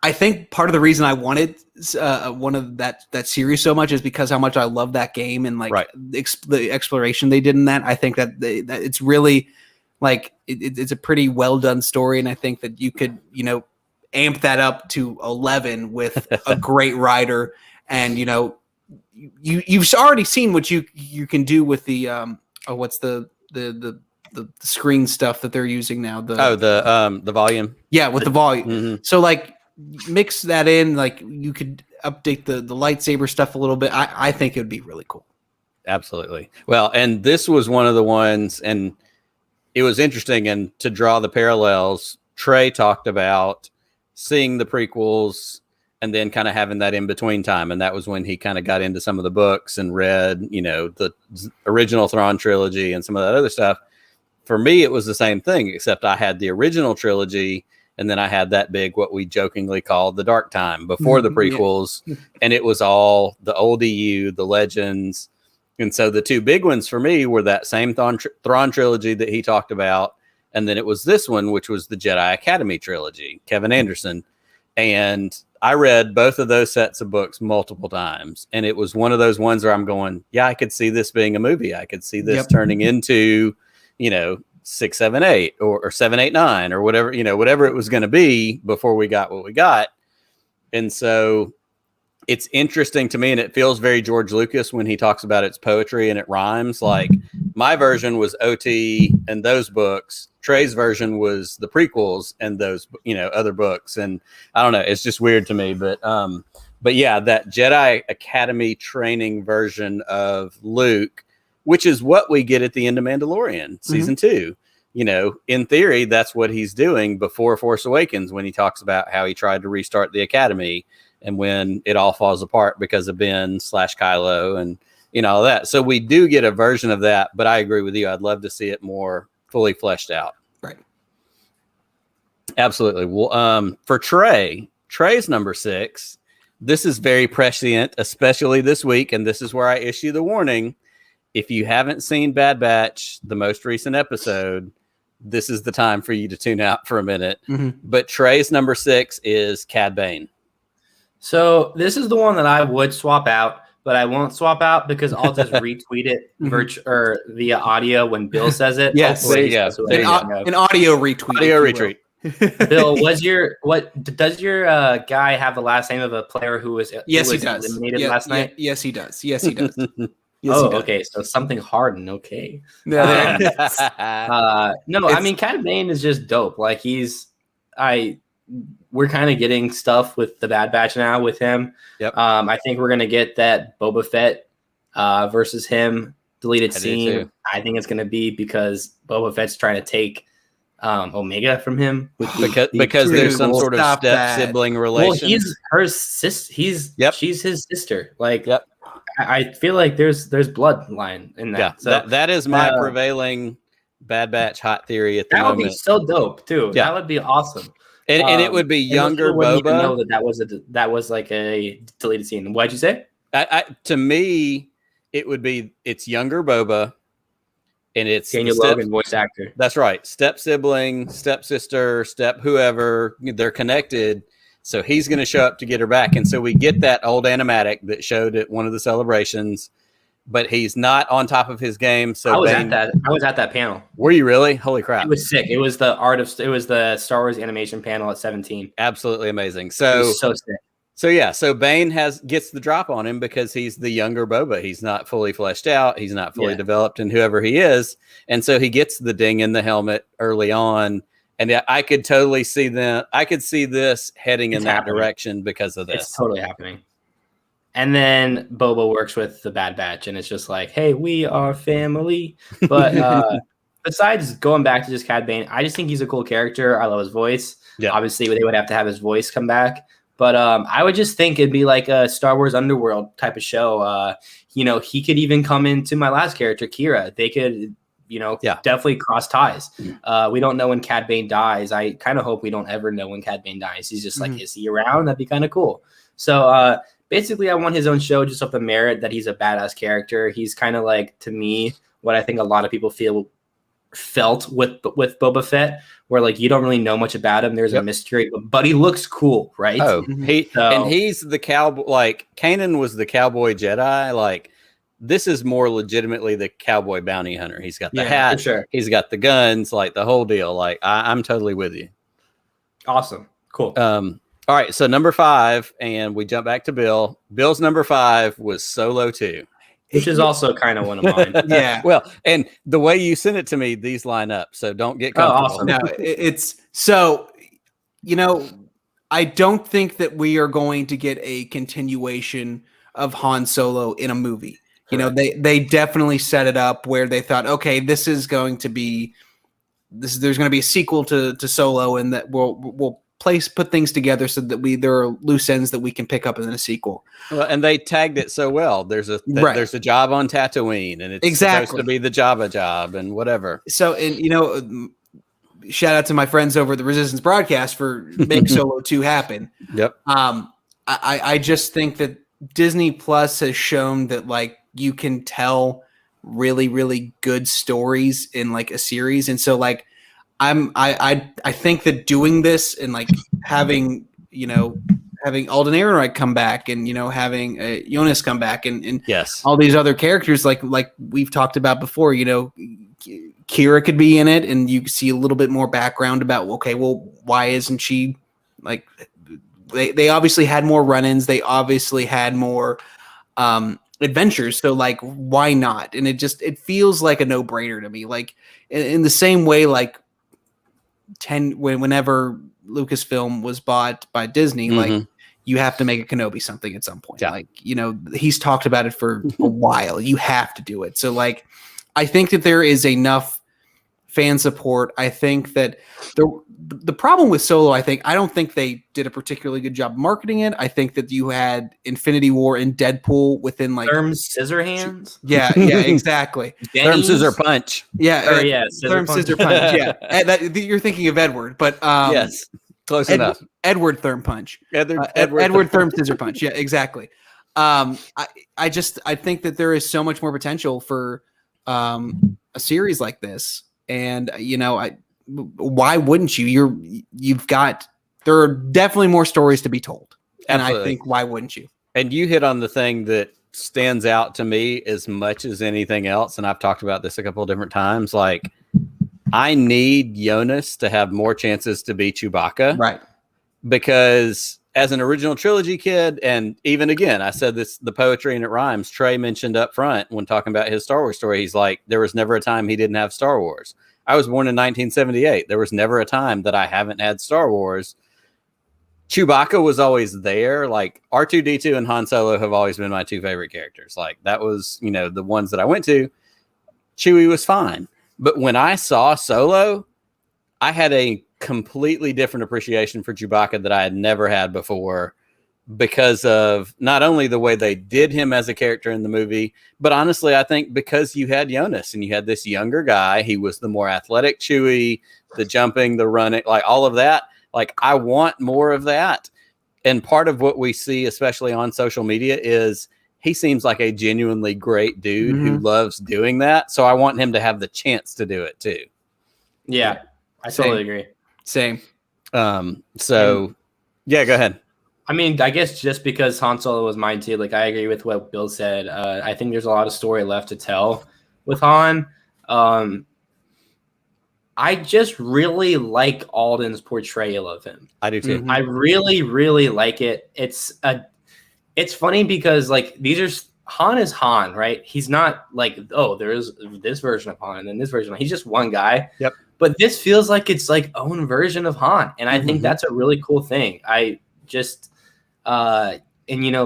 I think part of the reason I wanted one of that series so much is because how much I love that game and the exploration they did in that. I think that it's really like it's a pretty well done story, and I think that you could amp that up to 11 with a great writer, and you've already seen what you can do with the what's the screen stuff that they're using now. The volume. Yeah, with the volume. Mm-hmm. So like mix that in, like you could update the lightsaber stuff a little bit. I think it would be really cool. Absolutely. Well, and this was one of the ones, and it was interesting, and to draw the parallels, Trey talked about seeing the prequels and then kind of having that in between time. And that was when he kind of got into some of the books and read, the original Thrawn trilogy and some of that other stuff. For me, it was the same thing, except I had the original trilogy, and then I had that big, what we jokingly called the dark time before the prequels. Yeah. And it was all the old EU, the Legends. And so the two big ones for me were that same Thrawn trilogy that he talked about. And then it was this one, which was the Jedi Academy trilogy, Kevin Anderson. And I read both of those sets of books multiple times. And it was one of those ones where I'm going, yeah, I could see this being a movie. I could see this turning into, 6, 7, 8 or 7, 8, 9 or whatever, whatever it was going to be before we got what we got. And so it's interesting to me, and it feels very George Lucas when he talks about its poetry and it rhymes. Like my version was OT and those books. Trey's version was the prequels and those, other books. And I don't know, it's just weird to me, but yeah, that Jedi Academy training version of Luke, which is what we get at the end of Mandalorian season 2. In theory, that's what he's doing before Force Awakens, when he talks about how he tried to restart the Academy and when it all falls apart because of Ben/Kylo and, all that. So we do get a version of that, but I agree with you. I'd love to see it more fully fleshed out. Right. Absolutely. Well, for Trey's number 6, this is very prescient, especially this week. And this is where I issue the warning. If you haven't seen Bad Batch, the most recent episode, this is the time for you to tune out for a minute. Mm-hmm. But Trey's number 6 is Cad Bane. So this is the one that I would swap out, but I won't swap out because I'll just retweet it or via audio when Bill says it. Yes, there you go. An audio retweet. Audio retweet. Bill, does your guy have the last name of a player who was he does. eliminated last night? Yes, he does. Yes, he does. Okay. So something Harden. Okay. No, I mean, Cad Bane is just dope. Like we're kind of getting stuff with the Bad Batch now with him. Yep. I think we're going to get that Boba Fett versus him deleted scene. I think it's going to be because Boba Fett's trying to take Omega from him. Because there's some sort of sibling relation. Well, he's her sister. She's his sister. Like, I feel like there's bloodline in that. Yeah, so that is my prevailing Bad Batch hot theory at the moment. That would be so dope too. Yeah. That would be awesome. And it would be younger Boba. Know that was like a deleted scene. What'd you say? To me, it's younger Boba, and it's Daniel Logan, voice actor. That's right. Step sibling, step sister, step whoever. They're connected. So he's going to show up to get her back. And so we get that old animatic that showed at one of the celebrations. but he's not on top of his game. So I was at that panel. Were you really? Holy crap! It was sick. It was the Star Wars animation panel at 17. Absolutely amazing. It So was so sick. So Bane gets the drop on him because he's the younger Boba. He's not fully fleshed out. He's not fully developed in whoever he is, and so he gets the ding in the helmet early on. And I could totally see them. I could see this heading in that direction because of this. It's totally happening. And then Boba works with the Bad Batch, and it's just like, hey, we are family. But besides going back to just Cad Bane, I just think he's a cool character. I love his voice. Yeah. Obviously, they would have to have his voice come back. But I would just think it'd be like a Star Wars Underworld type of show. He could even come into my last character, Kira. They could, definitely cross ties. We don't know when Cad Bane dies. I kind of hope we don't ever know when Cad Bane dies. He's just like, is he around? That'd be kind of cool. So basically, I want his own show just off the merit that he's a badass character. He's kind of like, to me, what I think a lot of people felt with Boba Fett, where like you don't really know much about him. There's a mystery, but he looks cool, right? Oh, he's the cowboy. Like Kanan was the cowboy Jedi. Like this is more legitimately the cowboy bounty hunter. He's got the hat. For sure. He's got the guns. Like the whole deal. Like I'm totally with you. Awesome, cool. All right, so number 5, and we jump back to Bill. Bill's number 5 was Solo 2. Which is also kind of one of mine. Yeah. Well, and the way you sent it to me, these line up. So don't get comfortable. Awesome. No, it's so, I don't think that we are going to get a continuation of Han Solo in a movie. Correct. They definitely set it up where they thought, okay, there's going to be a sequel to Solo, and that we'll put things together so that there are loose ends that we can pick up in a sequel. Well, and they tagged it so well. There's a job on Tatooine, and it's supposed to be the Jabba job and whatever. So, and shout out to my friends over at the Resistance broadcast for making Solo 2 happen. Yep. I just think that Disney Plus has shown that like you can tell really, really good stories in like a series, and so like I think that doing this and like having Alden Ehrenreich come back and having Jonas come back and yes, all these other characters like we've talked about before, Kira could be in it, and you see a little bit more background about why isn't she like they obviously had more run-ins, they obviously had more adventures, so like why not? And it feels like a no-brainer to me, like in the same way like whenever Lucasfilm was bought by Disney, like you have to make a Kenobi something at some point. Yeah. Like, he's talked about it for a while. You have to do it. So like, I think that there is enough fan support. I think that the problem with Solo, I don't think they did a particularly good job marketing it. I think that you had Infinity War and Deadpool within like Therm Scissorhands. Yeah, exactly. Therm Scissor Punch. Yeah, Therm Scissor Punch. Yeah, you're thinking of Edward, but yes, close enough. Edward Therm Punch. Edward Therm Scissor Punch. Yeah, exactly. I think that there is so much more potential for a series like this, and why wouldn't you? There are definitely more stories to be told, and Absolutely. I think why wouldn't you? And you hit on the thing that stands out to me as much as anything else, and I've talked about this a couple of different times. Like, I need Jonas to have more chances to be Chewbacca, right? Because as an original trilogy kid, and even again, I said this, the poetry and it rhymes. Trey mentioned up front when talking about his Star Wars story, he's like, there was never a time he didn't have Star Wars. I was born in 1978. There was never a time that I haven't had Star Wars. Chewbacca was always there. Like R2-D2 and Han Solo have always been my 2 favorite characters. Like that was, the ones that I went to. Chewie was fine. But when I saw Solo, I had a completely different appreciation for Chewbacca that I had never had before, because of not only the way they did him as a character in the movie, but honestly, I think because you had Jonas and you had this younger guy, he was the more athletic Chewie, the jumping, the running, like all of that. Like, I want more of that. And part of what we see, especially on social media, is he seems like a genuinely great dude who loves doing that. So I want him to have the chance to do it too. Yeah, I totally agree. Same. Yeah, go ahead. I mean, I guess just because Han Solo was mine too, like I agree with what Bill said. I think there's a lot of story left to tell with Han. I just really like Alden's portrayal of him. I do too. Mhm. I really, really like it. It's funny because like Han is Han, right? He's not like, oh, there's this version of Han and then this version. He's just one guy. Yep. But this feels like it's like own version of Han, and I think that's a really cool thing. I just and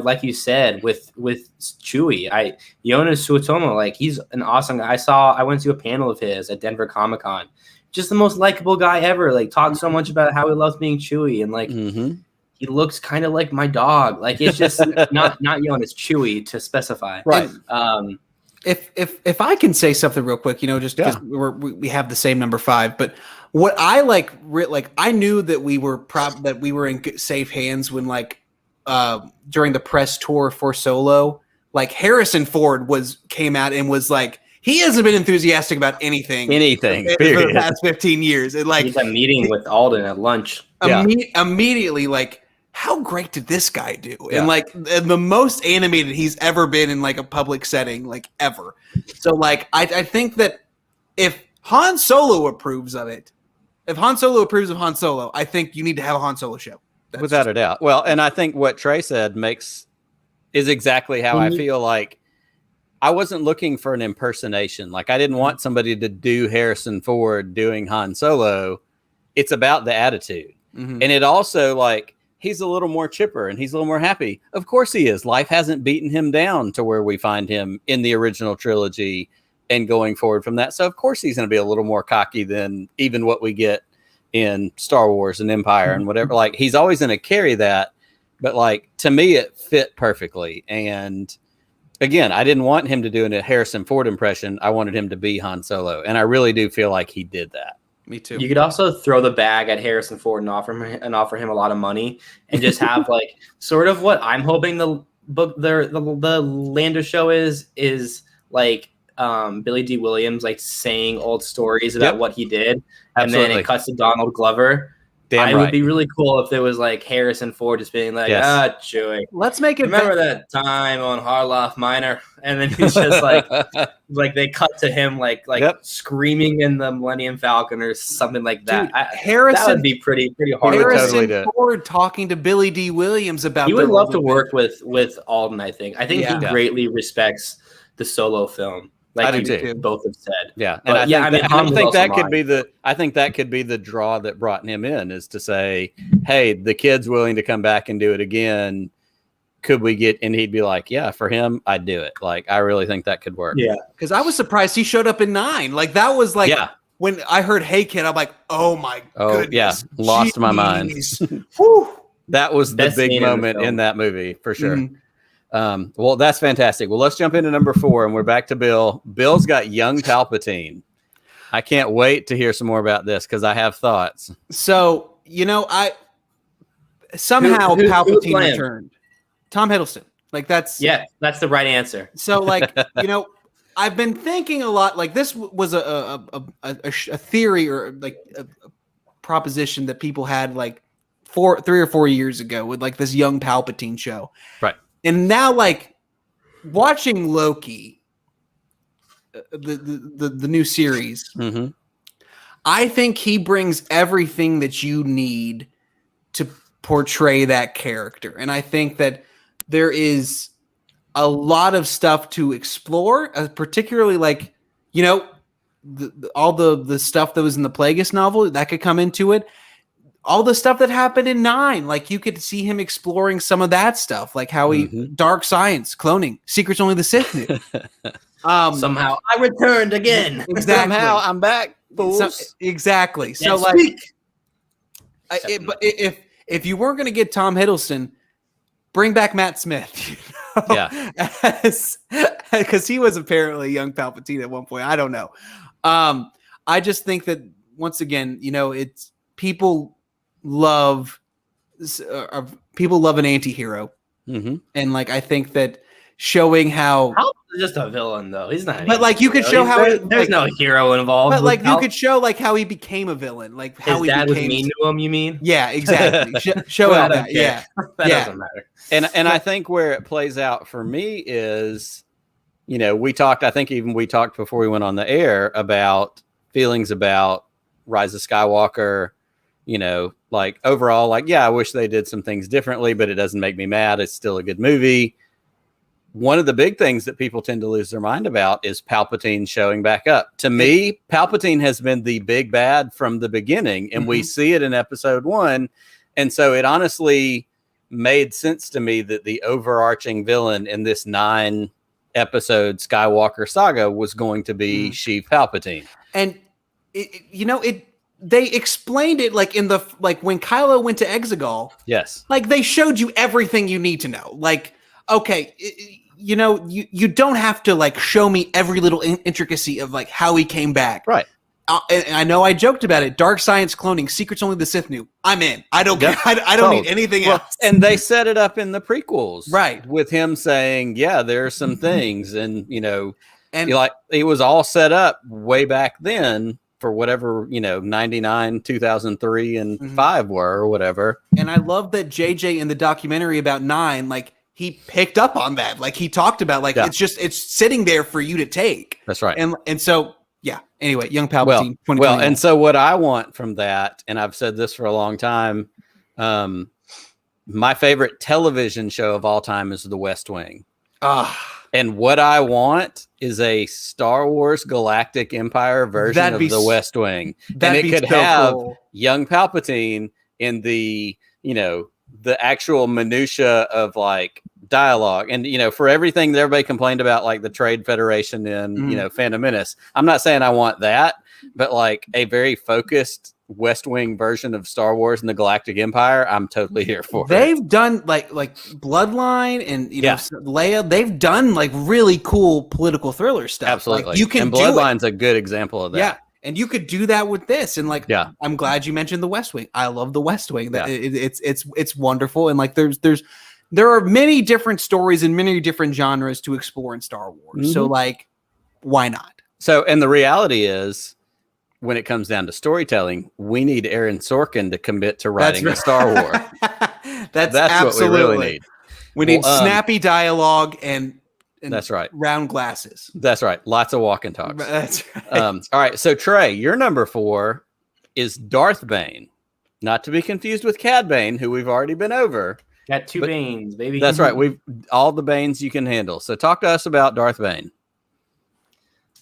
like you said with Chewie, Jonas Suotomo, like he's an awesome guy. I went to a panel of his at Denver Comic-Con. Just the most likable guy ever. Like talked so much about how he loves being Chewie, and like he looks kind of like my dog. Like it's just not Jonas, Chewie to specify. Right. If I can say something real quick, just because we have the same number 5, but what I like I knew that we were in safe hands when during the press tour for Solo, like Harrison Ford came out and was like, he hasn't been enthusiastic about anything for the past 15 years. And he's a meeting with Alden at lunch. Immediately, like, how great did this guy do? Yeah. And the most animated he's ever been in like a public setting, like ever. So like, I think that if Han Solo approves of it, if Han Solo approves of Han Solo, I think you need to have a Han Solo show. Without a doubt. Well, and I think what Trey said is exactly how I feel. Like I wasn't looking for an impersonation. Like I didn't want somebody to do Harrison Ford doing Han Solo. It's about the attitude. And it also like, he's a little more chipper and he's a little more happy. Of course he is. Life hasn't beaten him down to where we find him in the original trilogy and going forward from that. So of course he's going to be a little more cocky than even what we get in Star Wars and Empire and whatever. Like he's always going to carry that. But like, to me, it fit perfectly. And again, I didn't want him to do a Harrison Ford impression. I wanted him to be Han Solo. And I really do feel like he did that. Me too. You could also throw the bag at Harrison Ford and offer him a lot of money and just have like sort of what I'm hoping the Lando show is like Billy D. Williams like saying old stories about what he did. Absolutely. And then it cuts to Donald Glover. It would be really cool if there was like Harrison Ford just being like, Chewie. Let's make it. Remember that time on Harloff Minor? And then he's just like, like they cut to him like screaming in the Millennium Falcon or something like that. Dude, Harrison, that would be pretty hard. Harrison Ford talking to Billy D. Williams about. He would love to work with Alden. I think he greatly respects the Solo film. Like I do too. Both have said. Yeah. And I think that could be the draw that brought him in, is to say, hey, the kid's willing to come back and do it again. Could we get, and he'd be like, yeah, for him, I'd do it. Like, I really think that could work. Yeah. Because I was surprised he showed up in 9. Like that was like, when I heard Hey Kid, I'm like, oh my goodness. Yeah. Lost my mind. That was the big moment in that movie for sure. Well, that's fantastic. Well, let's jump into number 4, and we're back to Bill. Bill's got young Palpatine. I can't wait to hear some more about this because I have thoughts. So, Palpatine returned. Tom Hiddleston. Like that's the right answer. So, like, I've been thinking a lot. Like this was a theory or like a proposition that people had like 3 or 4 years ago with like this young Palpatine show, right? And now, like, watching Loki, the new series, I think he brings everything that you need to portray that character. And I think that there is a lot of stuff to explore, particularly, like, all the stuff that was in the Plagueis novel, that could come into it. All the stuff that happened in 9, like you could see him exploring some of that stuff, like how he dark science, cloning, secrets only the Sith knew. Somehow I returned again. Exactly. Somehow I'm back. Exactly. So like, but if you weren't going to get Tom Hiddleston, bring back Matt Smith. Yeah, because he was apparently a young Palpatine at one point. I don't know. I just think that once again, it's people love an anti-hero. And like, I think that showing how Palpatine's just a villain, though. He's not. But like you could show how there's no hero involved. But like you could show like how he became a villain, like how his dad was mean to him. You mean? Yeah, exactly. Show him that. Yeah, that doesn't matter. And I think where it plays out for me is, we talked. I think even we talked before we went on the air about feelings about Rise of Skywalker. Like overall, like, yeah, I wish they did some things differently, but it doesn't make me mad. It's still a good movie. One of the big things that people tend to lose their mind about is Palpatine showing back up. To me, Palpatine has been the big bad from the beginning, and we see it in episode 1. And so it honestly made sense to me that the overarching villain in this 9-episode Skywalker saga was going to be Sheehy Palpatine. And they explained it like when Kylo went to Exegol. Yes. Like they showed you everything you need to know. Like, okay, you don't have to like show me every little intricacy of like how he came back. Right. And I know I joked about it. Dark science cloning, secrets only the Sith knew. I'm in. I don't care. I don't need anything else. And they set it up in the prequels, right? With him saying, "Yeah, there are some things," and like it was all set up way back then. For whatever 99, 2003, and 5 were, or whatever. And I love that JJ in the documentary about 9, like he picked up on that. Like he talked about, like it's sitting there for you to take. That's right. And so yeah. Anyway, young Palpatine. Well, and so what I want from that, and I've said this for a long time, my favorite television show of all time is The West Wing. And what I want is a Star Wars Galactic Empire version of The West Wing. And it could have young Palpatine in the, the actual minutia of like dialogue. And, for everything that everybody complained about, like the Trade Federation in, Phantom Menace. I'm not saying I want that, but like a very focused West Wing version of Star Wars and the Galactic Empire, I'm totally here for. They've done like Bloodline and Leia. They've done like really cool political thriller stuff. Absolutely, like, you can. And Bloodline's a good example of that. Yeah, and you could do that with this. And like, I'm glad you mentioned the West Wing. I love the West Wing. That it's wonderful. And like, there are many different stories and many different genres to explore in Star Wars. So like, why not? So, and the reality is, when it comes down to storytelling, we need Aaron Sorkin to commit to writing a Star Wars. That's absolutely what we really need. We need snappy dialogue and that's right. Round glasses. That's right. Lots of walk and talks. That's right. All right. So Trey, your number 4 is Darth Bane, not to be confused with Cad Bane, who we've already been over. Got 2 Banes, baby. That's right. We've all the Banes you can handle. So talk to us about Darth Bane.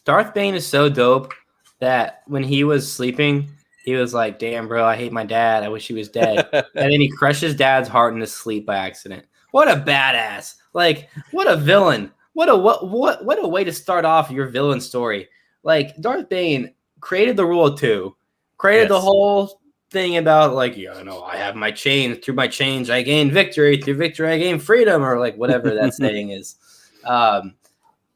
Darth Bane is so dope that when he was sleeping, he was like, "Damn, bro, I hate my dad. I wish he was dead." And then he crushed his dad's heart in his sleep by accident. What a badass! Like, what a villain! What a way to start off your villain story. Like, Darth Bane created the rule of 2, created the whole thing about like, I have my chains. Through my chains, I gain victory. Through victory, I gain freedom, or like whatever that saying is.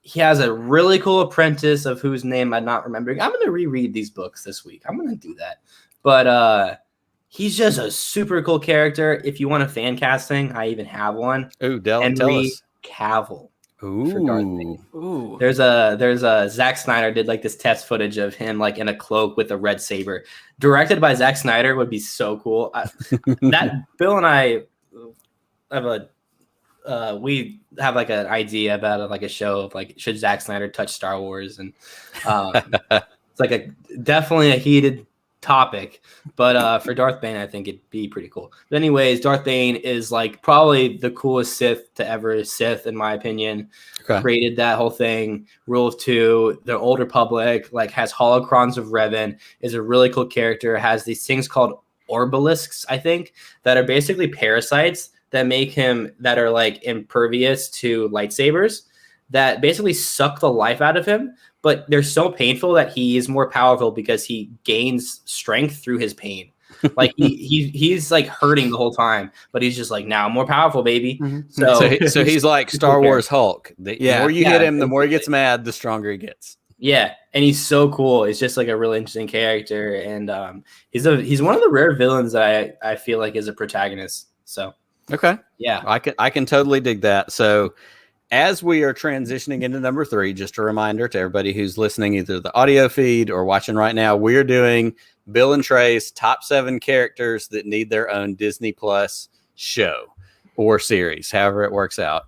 He has a really cool apprentice of whose name I'm not remembering. I'm going to reread these books this week. I'm going to do that. But he's just a super cool character. If you want a fan casting, I even have one. Ooh, tell us. Cavill. Ooh. Ooh. There's a Zack Snyder did like this test footage of him like in a cloak with a red saber. Directed by Zack Snyder would be so cool. That Bill and I have we have like an idea about like a show of like, should Zack Snyder touch Star Wars? And it's like definitely a heated topic, but for Darth Bane, I think it'd be pretty cool. But anyways, Darth Bane is like probably the coolest Sith to ever Sith, in my opinion. Okay. Created that whole thing, Rule of 2, the Old Republic, like has holocrons of Revan, is a really cool character, has these things called orbalisks, I think, that are basically parasites that are like impervious to lightsabers that basically suck the life out of him, but they're so painful that he is more powerful because he gains strength through his pain. Like he's like hurting the whole time, but he's just like, now I'm more powerful, baby. Mm-hmm. So he's like Star Wars Hulk. The more you hit him, the more he gets mad, the stronger he gets. Yeah, and he's so cool. He's just like a really interesting character, and he's one of the rare villains that I feel like is a protagonist. So okay, yeah, I can totally dig that. So as we are transitioning into number 3, just a reminder to everybody who's listening, either the audio feed or watching right now, we're doing Bill and Trey's top 7 characters that need their own Disney Plus show or series, however it works out.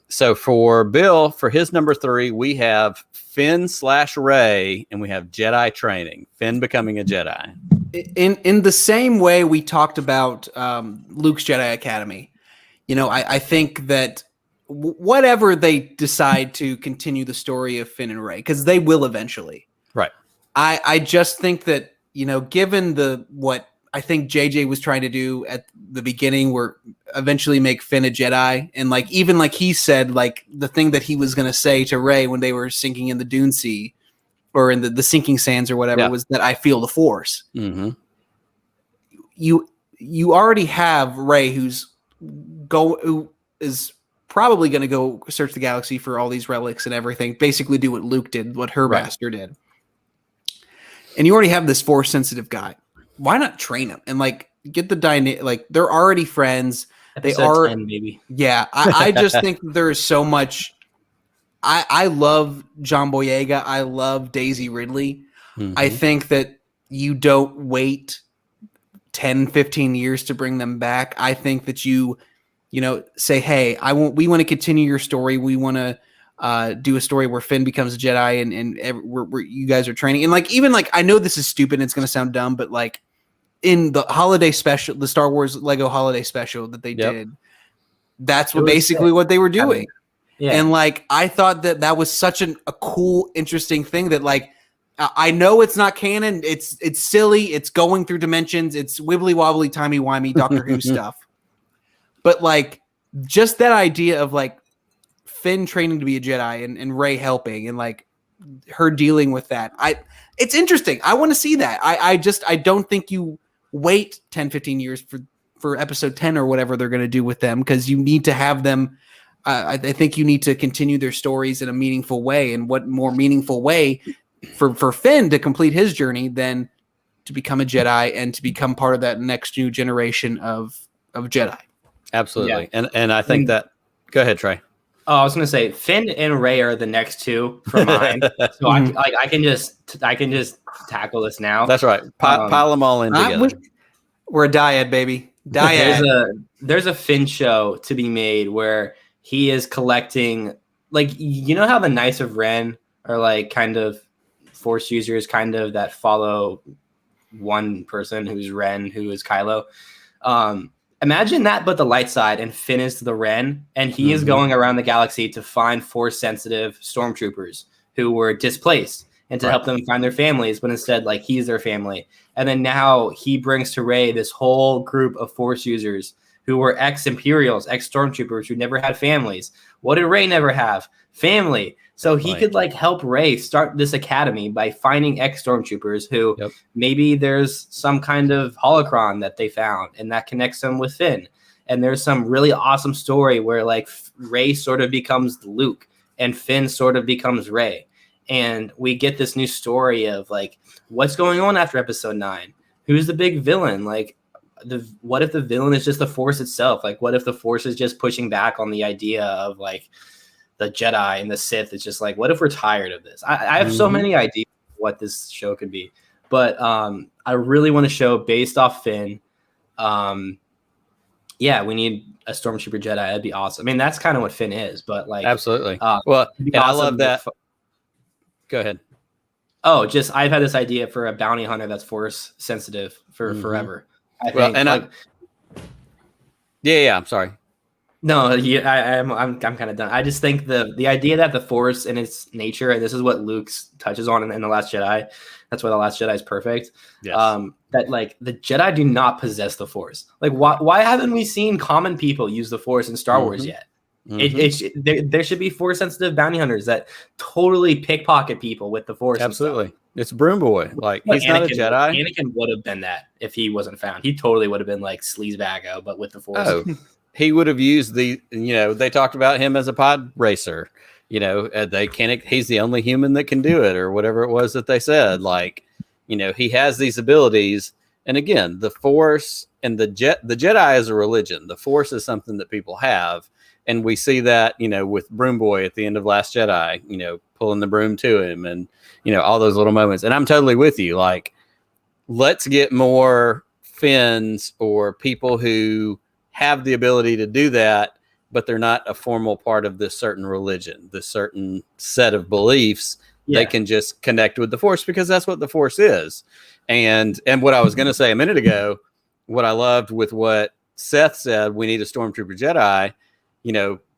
So for Bill, for his number 3, we have Finn/Rey, and we have Jedi training. Finn becoming a Jedi. In the same way we talked about Luke's Jedi Academy, I think that whatever they decide to continue the story of Finn and Rey, because they will eventually. Right. I just think that, given what I think JJ was trying to do at the beginning, where eventually make Finn a Jedi, and even he said, the thing that he was going to say to Rey when they were sinking in the Dune Sea or in the sinking sands or whatever, was that I feel the Force. Mm-hmm. You already have Rey who is probably going to go search the galaxy for all these relics and everything, basically do what Luke did, what her master did. And you already have this Force sensitive guy. Why not train him and get the dynamic? They're already friends. Episode they are 10, maybe. Yeah. I just think there is so much. I love John Boyega. I love Daisy Ridley. Mm-hmm. I think that you don't wait 10, 15 years to bring them back. I think that you say, hey, we want to continue your story. We want to do a story where Finn becomes a Jedi and where you guys are training. And even I know this is stupid and it's going to sound dumb, but in the holiday special, the Star Wars Lego holiday special that they did, that's what they were doing. Yeah. And I thought that was such a cool, interesting thing that I know it's not canon. It's silly. It's going through dimensions. It's wibbly wobbly, timey wimey Doctor Who stuff. But just that idea of Finn training to be a Jedi and Rey helping and her dealing with that. It's interesting. I want to see that. I don't think you wait 10, 15 years for episode 10 or whatever they're going to do with them, because you need to have them. I think you need to continue their stories in a meaningful way. And what more meaningful way for Finn to complete his journey than to become a Jedi and to become part of that next new generation of Jedi. Absolutely. Yeah. And I think that, go ahead, Trey. Oh, I was going to say Finn and Rey are the next 2 for mine. So I can just tackle this now. That's right. Pile them all in together. We're a dyad, baby. Dyad. There's a Finn show to be made where he is collecting, how the Knights of Ren are kind of Force users, kind of that follow one person who's Ren, who is Kylo. Imagine that, but the light side, and Finn is the Ren, and he is going around the galaxy to find Force-sensitive stormtroopers who were displaced and to help them find their families, but instead, he's their family. And then now he brings to Rey this whole group of Force users who were ex-Imperials, ex-stormtroopers who never had families. What did Rey never have? Family. So he could help Rey start this academy by finding ex-stormtroopers who maybe there's some kind of holocron that they found and that connects them with Finn. And there's some really awesome story where Rey sort of becomes Luke and Finn sort of becomes Rey. And we get this new story of what's going on after episode 9? Who's the big villain? What if the villain is just the Force itself? What if the Force is just pushing back on the idea of the Jedi and the Sith? It's just what if we're tired of this? I have so many ideas of what this show could be, but I really want a show based off Finn. We need a Stormtrooper Jedi. That'd be awesome. I mean, that's kind of what Finn is, but absolutely. Well, and awesome. I love that. Go ahead. Oh, I've had this idea for a bounty hunter that's Force sensitive for forever. I'm sorry. No, I'm kind of done. I just think the idea that the Force in its nature, and this is what Luke touches on in The Last Jedi, that's why The Last Jedi is perfect. Yes. That the Jedi do not possess the Force. Why haven't we seen common people use the Force in Star Wars yet? There should be Force sensitive bounty hunters that totally pickpocket people with the Force. Absolutely. It's Broom Boy. He's not a Jedi. Anakin would have been that if he wasn't found. He totally would have been Sleazebago, but with the Force. Oh. He would have used they talked about him as a pod racer, he's the only human that can do it, or whatever it was that they said. He has these abilities. And again, the Force and the Jedi is a religion. The Force is something that people have. And we see that, with Broom Boy at the end of Last Jedi, pulling the broom to him and, all those little moments. And I'm totally with you. Like, let's get more Finns or people who have the ability to do that, but they're not a formal part of this certain religion, this certain set of beliefs. They can just connect with the Force because that's what the Force is. And what I was going to say a minute ago, what I loved with what Seth said, we need a Stormtrooper Jedi.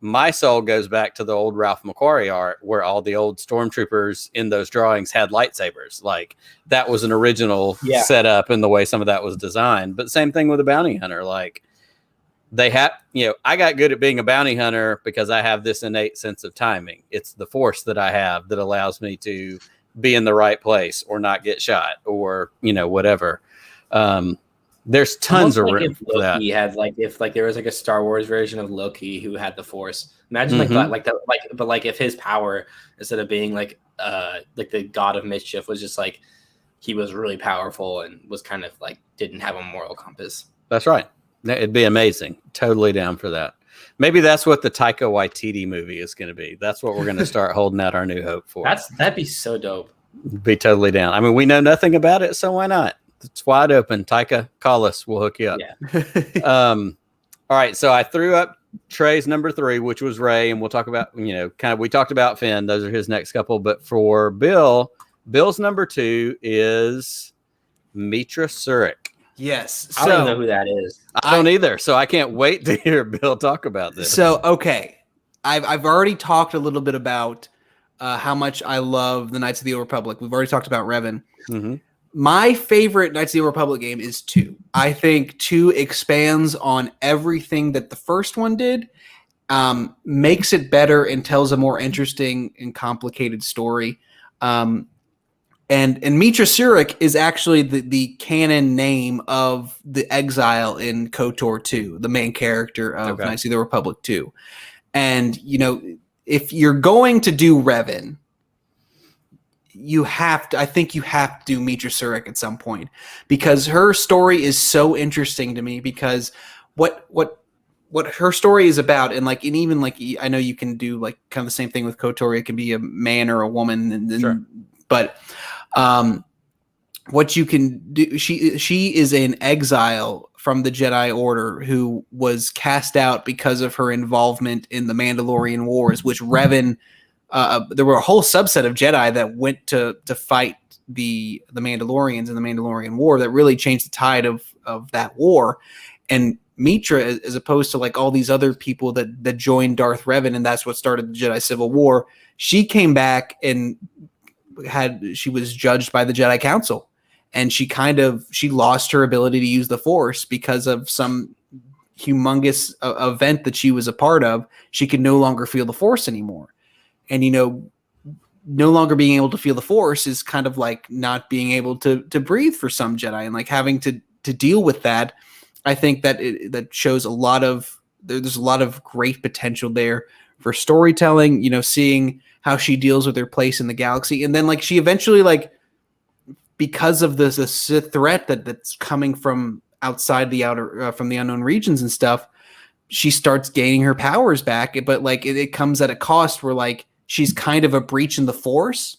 My soul goes back to the old Ralph McQuarrie art where all the old Stormtroopers in those drawings had lightsabers. Like, that was an original setup in the way some of that was designed. But same thing with a bounty hunter. Like, they have, I got good at being a bounty hunter because I have this innate sense of timing. It's the Force that I have that allows me to be in the right place or not get shot or, whatever. There's tons of room for that. If there was a Star Wars version of Loki who had the Force. Imagine if his power, instead of being the god of mischief, was just he was really powerful and was kind of didn't have a moral compass. That's right. It'd be amazing. Totally down for that. Maybe that's what the Taika Waititi movie is going to be. That's what we're going to start holding out our new hope for. That'd be so dope. Be totally down. I mean, we know nothing about it, so why not? It's wide open. Taika, call us. We'll hook you up. Yeah. All right. So I threw up Trey's number 3, which was Rey, and we'll talk about, we talked about Finn. Those are his next couple. But for Bill's number 2 is Mitra Surik. Yes. I don't know who that is. I don't either. So I can't wait to hear Bill talk about this. So, okay. I've already talked a little bit about how much I love the Knights of the Old Republic. We've already talked about Revan. Mm-hmm. My favorite Knights of the Old Republic game is 2. I think 2 expands on everything that the first one did, makes it better, and tells a more interesting and complicated story. And Mitra Surik is actually the canon name of the exile in KOTOR 2, the main character of Knights of the Republic 2. And, if you're going to do Revan, I think you have to do Mitra Surik at some point, because her story is so interesting to me, because what her story is about, and even I know you can do kind of the same thing with KOTOR. It can be a man or a woman, sure. But what you can do, she is an exile from the Jedi Order who was cast out because of her involvement in the Mandalorian Wars, which Revan. There were a whole subset of Jedi that went to fight the Mandalorians in the Mandalorian War that really changed the tide of that war. And Mitra, as opposed to all these other people that joined Darth Revan, and that's what started the Jedi Civil War, she came back and she was judged by the Jedi Council, and she lost her ability to use the Force because of some humongous event that she was a part of. She could no longer feel the Force anymore. And, no longer being able to feel the Force is kind of like not being able to breathe for some Jedi, and having to deal with that. I think that that shows there's a lot of great potential there for storytelling, seeing how she deals with her place in the galaxy. And then she eventually, because of the Sith threat that's coming from outside from the unknown regions and stuff, she starts gaining her powers back. But it comes at a cost where she's kind of a breach in the Force,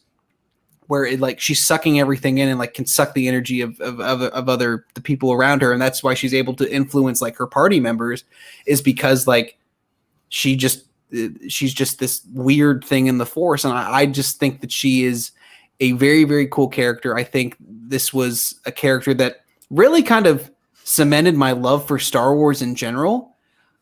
where she's sucking everything in and can suck the energy of the people around her. And that's why she's able to influence her party members, is because she's just this weird thing in the Force. And I just think that she is a very, very cool character. I think this was a character that really kind of cemented my love for Star Wars in general.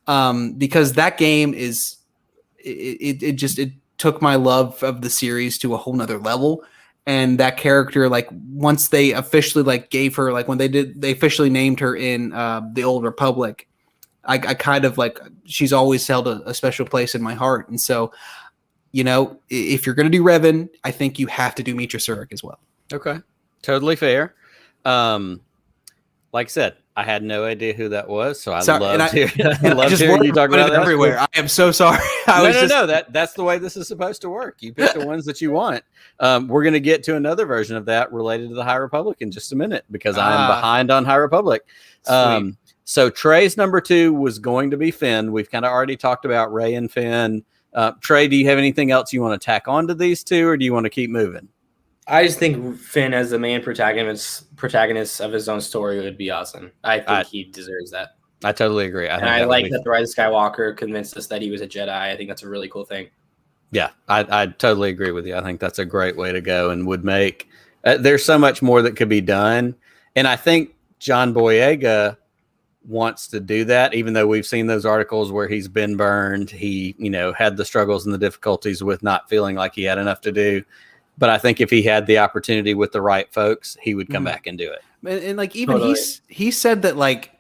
Because that game it took my love of the series to a whole nother level. And that character, once they officially gave her, when they officially named her in the Old Republic, I kind of she's always held a special place in my heart. And so, if you're going to do Revan, I think you have to do Mitra Surik as well. Okay. Totally fair. Like I said, I had no idea who that was, so I loved hearing you talk about that. Everywhere. I am so sorry. No. That's the way this is supposed to work. You pick the ones that you want. We're going to get to another version of that related to the High Republic in just a minute, because I am behind on High Republic. So Trey's number 2 was going to be Finn. We've kind of already talked about Ray and Finn. Trey, do you have anything else you want to tack on to these two, or do you want to keep moving? I just think Finn as the main protagonist of his own story would be awesome. I think he deserves that. I totally agree. I like that the Rise of Skywalker convinced us that he was a Jedi. I think that's a really cool thing. Yeah, I totally agree with you. I think that's a great way to go and would make there's so much more that could be done. And I think John Boyega wants to do that, even though we've seen those articles where he's been burned. He, had the struggles and the difficulties with not feeling like he had enough to do. But I think if he had the opportunity with the right folks, he would come back and do it. And like even totally. he said that like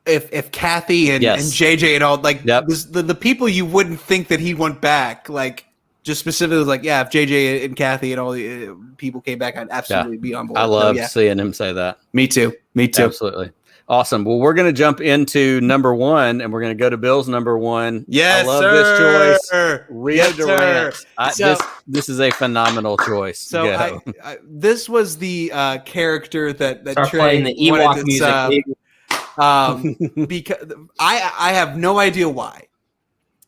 if Kathy and JJ and all like the people you wouldn't think that he went back, like just specifically like if JJ and Kathy and all the people came back, I'd absolutely be on board. I love seeing him say that. Me too. Absolutely. Awesome. Well, we're going to jump into number 1, and we're going to go to Bill's number 1. Yes, I love this choice. Rio Durant. This is a phenomenal choice. So this was the character that Trey playing the Ewok music. Because I have no idea why,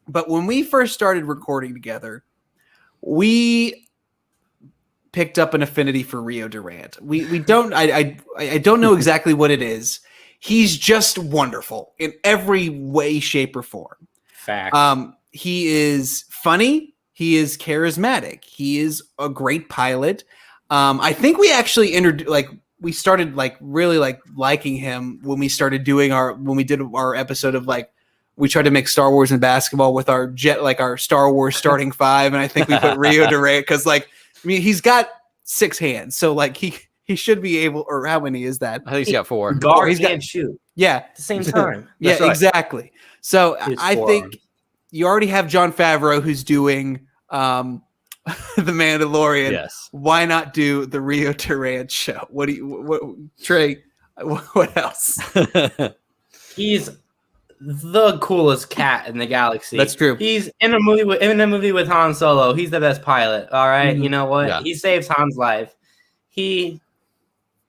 but when we first started recording together, we picked up an affinity for Rio Durant. We don't. I don't know exactly what it is. He's just wonderful in every way, shape, or form. Fact. He is funny. He is charismatic. He is a great pilot. I think we actually we started really liking him when we started doing when we did our episode of we tried to make Star Wars and basketball with our our Star Wars starting 5, and I think we put Rio Durant because he's got 6 hands, so he should be able, or how many is that? I think he's got 4. Guard, he's got shoot. Yeah, at the same time. Yeah, right. Exactly. So I think you already have Jon Favreau who's doing The Mandalorian. Yes. Why not do the Rio Durant show? Trey? What else? He's the coolest cat in the galaxy. That's true. He's in a movie with Han Solo. He's the best pilot. All right. Mm-hmm. You know what? Yeah. He saves Han's life.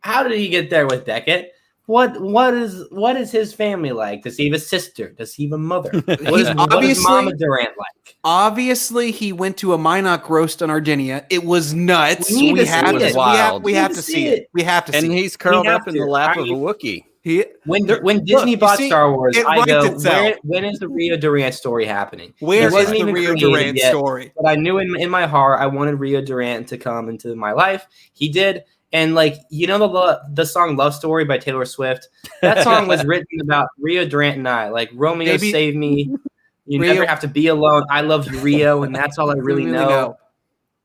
How did he get there with Beckett? What is his family like? Does he have a sister? Does he have a mother? What is Mama Durant like? Obviously, he went to a Minot roast on Argenia. It was nuts. We have to see it. We have to see it. And he's curled up in the lap of a Wookiee. When Disney bought Star Wars, I go, when is the Rio Durant story happening? Where is the Rio Durant story? But I knew in my heart I wanted Rio Durant to come into my life. He did. And the song Love Story by Taylor Swift, that song was written about Rio Durant and I. Romeo save me. You never have to be alone. I love you, Rio, and that's all I really know.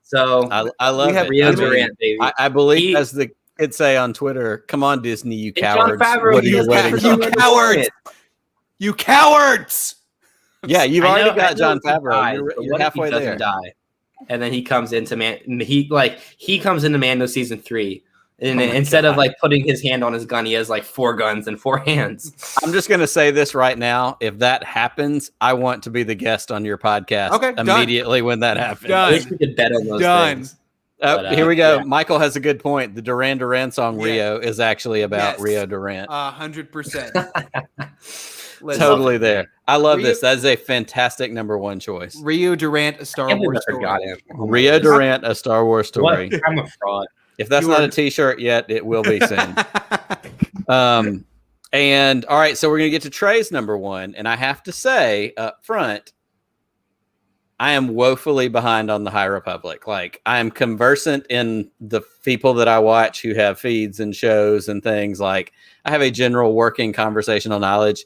So I love Rio Durant, baby. I believe, as the kids say on Twitter, come on, Disney, you cowards. What are you waiting for? You cowards! You cowards! Yeah, you've already got Jon Favreau. You're halfway there. Die? And then he comes into he comes into Mando season 3, and instead of putting his hand on his gun, he has 4 guns and 4 hands. I'm just gonna say this right now: if that happens, I want to be the guest on your podcast immediately when that happens. I wish we could bet on those things. Here we go. Yeah. Michael has a good point. The Duran Duran song Rio is actually about Rio Durant. 100%. Totally there. I love this. That is a fantastic number 1 choice. Rio Durant, a Star Wars story. Rio Durant, a Star Wars story. What? I'm a fraud. If that's not a T-shirt yet, it will be soon. And all right, so we're gonna get to Trey's number 1, and I have to say up front, I am woefully behind on the High Republic. I am conversant in the people that I watch who have feeds and shows and things. I have a general working conversational knowledge.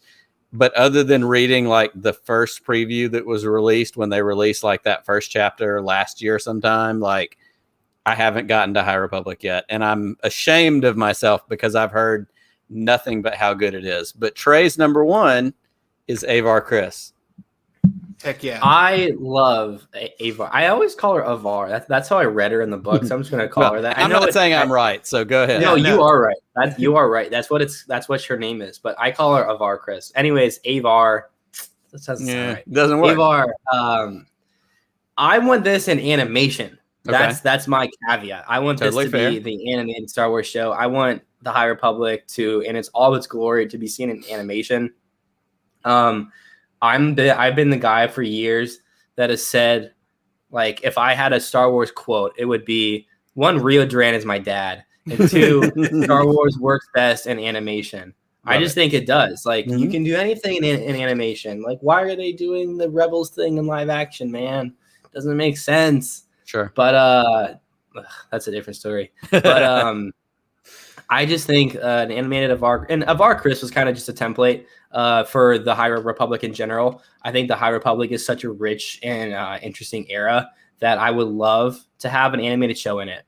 But other than reading the first preview that was released when they released that first chapter last year sometime, I haven't gotten to High Republic yet. And I'm ashamed of myself because I've heard nothing but how good it is. But Trey's number 1 is Avar Kriss. Heck yeah. I love Avar. I always call her Avar. That's how I read her in the book. So I'm just going to call her that. I'm not saying I'm right, so go ahead. No, you are right. You are right. That's what her name is. But I call her Avar Kriss. Anyways, Avar. This doesn't sound right. Doesn't work. Avar. I want this in animation. That's my caveat. I want this to be the animated Star Wars show. I want the High Republic in all its glory to be seen in animation. I've been the guy for years that has said, like, if I had a Star Wars quote, it would be, one, Rio Duran is my dad, and two, Star Wars works best in animation. I just think it does. Like, you can do anything in animation. Like, why are they doing the Rebels thing in live action, man? Doesn't make sense. Sure. But that's a different story. But I just think an animated Avar, and Avar Chris was kind of just a template for the High Republic in general. I think the High Republic is such a rich and interesting era that I would love to have an animated show in it.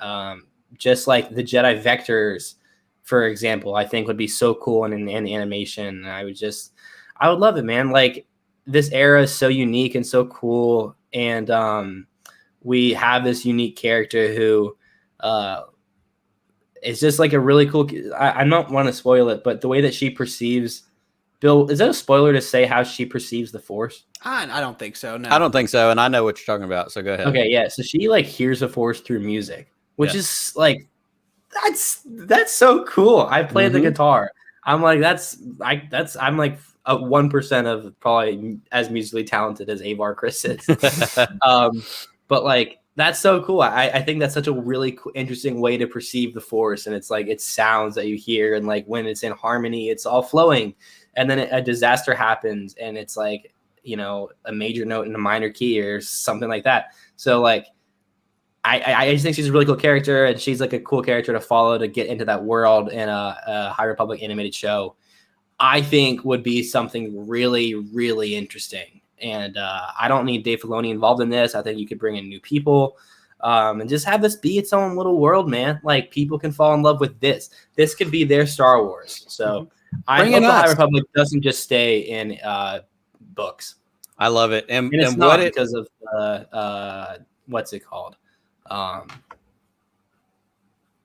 Just like the Jedi Vectors, for example, I think would be so cool in animation. I would love it, man. Like, this era is so unique and so cool. And we have this unique character who is just like a really cool. I don't want to spoil it, but the way that she perceives, Bill, is that a spoiler to say how she perceives the Force? I don't think so. No, I don't think so. And I know what you're talking about. So go ahead. Okay. Yeah. So she like hears the Force through music, which is like, that's so cool. I played the guitar. I'm like, I'm like 1% of probably as musically talented as Avar Chris is. But like, that's so cool. I think that's such a really interesting way to perceive the Force. And it's like, it's sounds that you hear. And like, when it's in harmony, it's all flowing. And then a disaster happens. And it's like, you know, a major note in a minor key or something like that. So like, I just think she's a really cool character. And she's like a cool character to follow to get into that world in a High Republic animated show. I think would be something really, really interesting. And I don't need Dave Filoni involved in this. I think you could bring in new people and just have this be its own little world, man. Like, people can fall in love with this. This could be their Star Wars. So I hope the High Republic doesn't just stay in books. I love it. And it's not because of what's it called?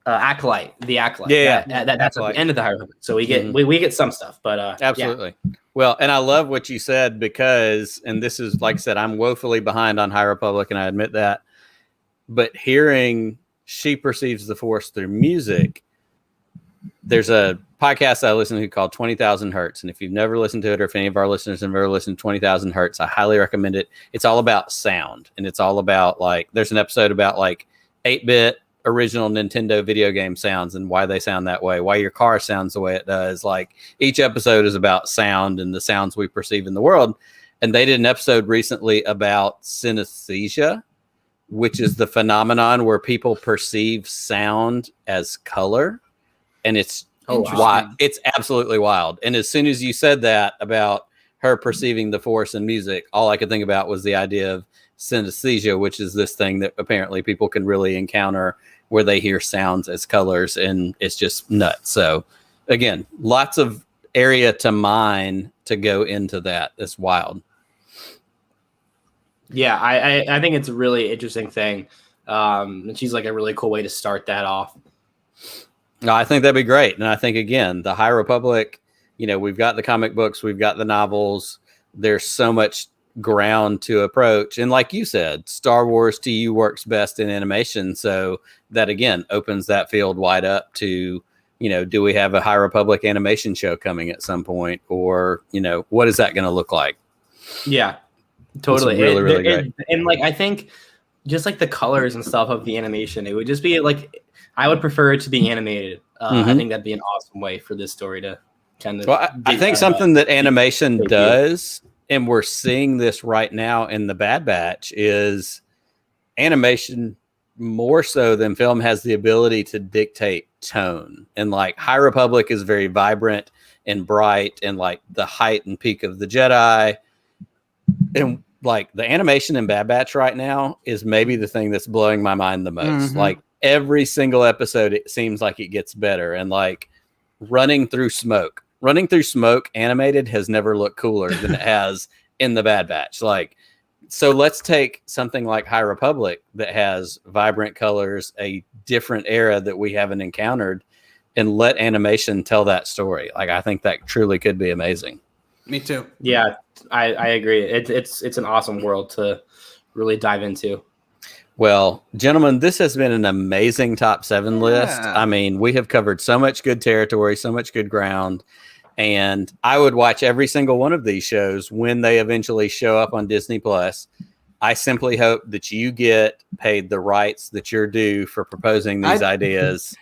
Acolyte, the Acolyte. Yeah, that's at the end of the High Republic. So we get we get some stuff, but absolutely. Yeah. Well, and I love what you said because, and this is, like I said, I'm woefully behind on High Republic, and I admit that. But hearing she perceives the Force through music, there's a podcast I listen to called 20,000 Hertz, and if you've never listened to it, or if any of our listeners have ever listened to 20,000 Hertz, I highly recommend it. It's all about sound, and it's all about, like, there's an episode about like 8-bit original Nintendo video game sounds and why they sound that way, why your car sounds the way it does. Like, each episode is about sound and the sounds we perceive in the world. And they did an episode recently about synesthesia, which is the phenomenon where people perceive sound as color. And it's wild. It's absolutely wild. And as soon as you said that about her perceiving the Force and music, all I could think about was the idea of synesthesia, which is this thing that apparently people can really encounter where they hear sounds as colors, and it's just nuts. So again, lots of area to mine to go into that. It's wild. Yeah, I think it's a really interesting thing. And she's like a really cool way to start that off. No, I think that'd be great. And I think, again, the High Republic, you know, we've got the comic books, we've got the novels. There's so much ground to approach. And like you said, Star Wars to you works best in animation. So that, again, opens that field wide up to, you know, do we have a High Republic animation show coming at some point? Or, you know, what is that going to look like? Yeah, totally. Really, really great. And like, I think just like the colors and stuff of the animation, it would just be like, I would prefer it to be animated. I think that'd be an awesome way for this story to kind of. Well, I think something that animation does, and we're seeing this right now in the Bad Batch, is animation more so than film has the ability to dictate tone. And like High Republic is very vibrant and bright and like the height and peak of the Jedi. And like the animation in Bad Batch right now is maybe the thing that's blowing my mind the most. Like every single episode, it seems like it gets better. And like running through smoke animated has never looked cooler than it has in the Bad Batch. Like, so let's take something like High Republic that has vibrant colors, a different era that we haven't encountered, and let animation tell that story. Like, I think that truly could be amazing. Me too. Yeah, I agree. It's an awesome world to really dive into. Well, gentlemen, this has been an amazing top 7 list. I mean, we have covered so much good territory, so much good ground. And I would watch every single one of these shows when they eventually show up on Disney Plus. I simply hope that you get paid the rights that you're due for proposing these ideas.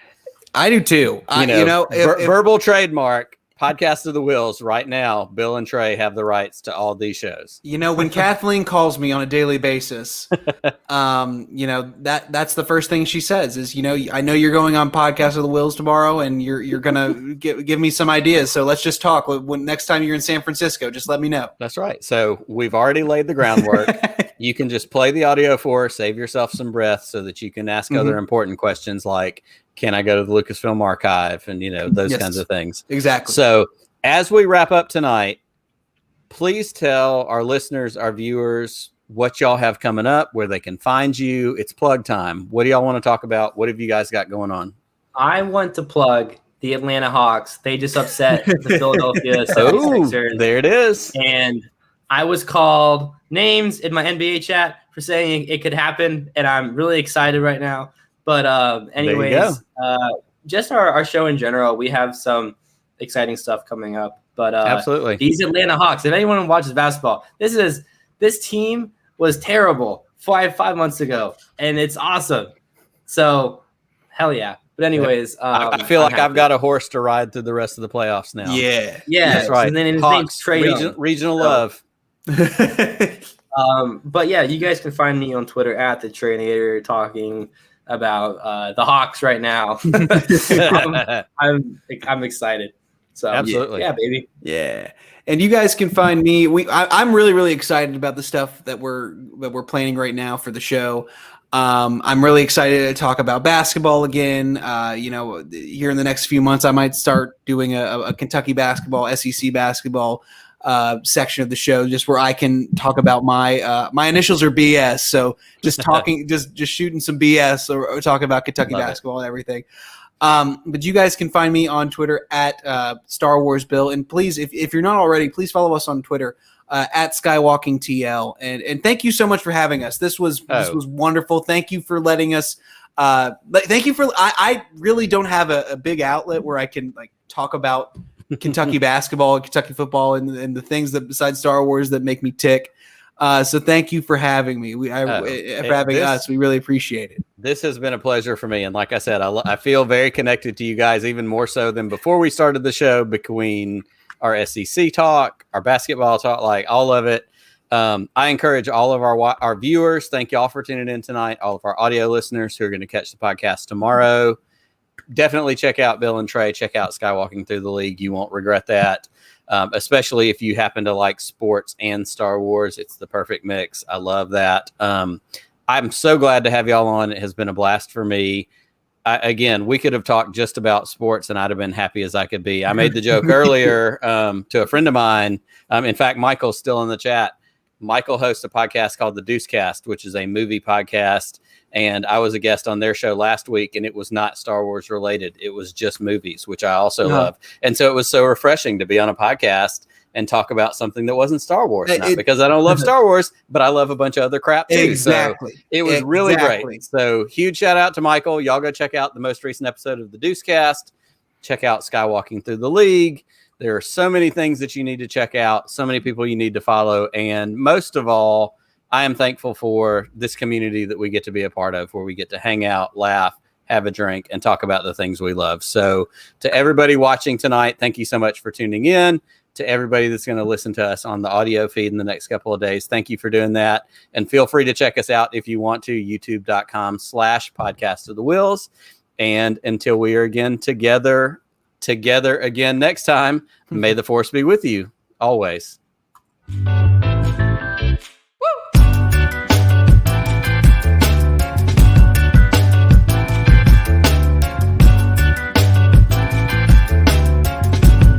I do too. Verbal trademark. Podcast of the Wheels right now. Bill and Trey have the rights to all these shows. When Kathleen calls me on a daily basis, that's the first thing she says is, I know you're going on Podcast of the Wheels tomorrow, and you're gonna give me some ideas. So let's just talk. When next time you're in San Francisco, just let me know. That's right. So we've already laid the groundwork. You can just play the audio for her, save yourself some breath, so that you can ask other important questions like, can I go to the Lucasfilm archive? And, those kinds of things. Exactly. So as we wrap up tonight, please tell our listeners, our viewers, what y'all have coming up, where they can find you. It's plug time. What do y'all want to talk about? What have you guys got going on? I want to plug the Atlanta Hawks. They just upset the Philadelphia 76ers. There it is. And I was called names in my NBA chat for saying it could happen, and I'm really excited right now. But anyways, just our show in general, we have some exciting stuff coming up. But absolutely, these Atlanta Hawks, if anyone watches basketball, this team was terrible five months ago, and it's awesome. So hell yeah. But anyways, I feel like I've got a horse to ride through the rest of the playoffs now. Yeah, that's right. And then his Hawks, name's Trey. Regional love. But yeah, you guys can find me on Twitter at the Trainator talking about the Hawks right now. I'm excited. So absolutely, yeah, baby, yeah. And you guys can find me. I'm really, really excited about the stuff that we're planning right now for the show. I'm really excited to talk about basketball again. Here in the next few months, I might start doing a Kentucky basketball, SEC basketball section of the show, just where I can talk about my initials are BS. So just talking, just shooting some BS or talking about Kentucky basketball and everything. But you guys can find me on Twitter at Star Wars Bill. And please, if you're not already, please follow us on Twitter at Skywalking TL. And thank you so much for having us. This was wonderful. Thank you for letting us. Thank you for. I really don't have a big outlet where I can talk about Kentucky basketball and Kentucky football and the things that besides Star Wars that make me tick. So thank you for having me. For having us. We really appreciate it. This has been a pleasure for me. And like I said, I feel very connected to you guys, even more so than before we started the show, between our SEC talk, our basketball talk, all of it. I encourage all of our viewers. Thank you all for tuning in tonight. All of our audio listeners who are going to catch the podcast tomorrow. Definitely check out Bill and Trey. Check out Skywalking Through the League. You won't regret that. Especially if you happen to like sports and Star Wars. It's the perfect mix. I love that. I'm so glad to have y'all on. It has been a blast for me. Again, we could have talked just about sports and I'd have been happy as I could be. I made the joke earlier to a friend of mine. In fact, Michael's still in the chat. Michael hosts a podcast called The Deuce Cast, which is a movie podcast. And I was a guest on their show last week, and it was not Star Wars related. It was just movies, which I also love. And so it was so refreshing to be on a podcast and talk about something that wasn't Star Wars. Not because I don't love Star Wars, but I love a bunch of other crap too. Exactly. So it was really great. So huge shout out to Michael. Y'all go check out the most recent episode of The Deuce Cast. Check out Skywalking Through the League. There are so many things that you need to check out, so many people you need to follow. And most of all, I am thankful for this community that we get to be a part of, where we get to hang out, laugh, have a drink, and talk about the things we love. So to everybody watching tonight, thank you so much for tuning in. To everybody that's going to listen to us on the audio feed in the next couple of days, thank you for doing that. And feel free to check us out if you want to, youtube.com/podcast of the wheels. And until we are again together again next time, may the force be with you always.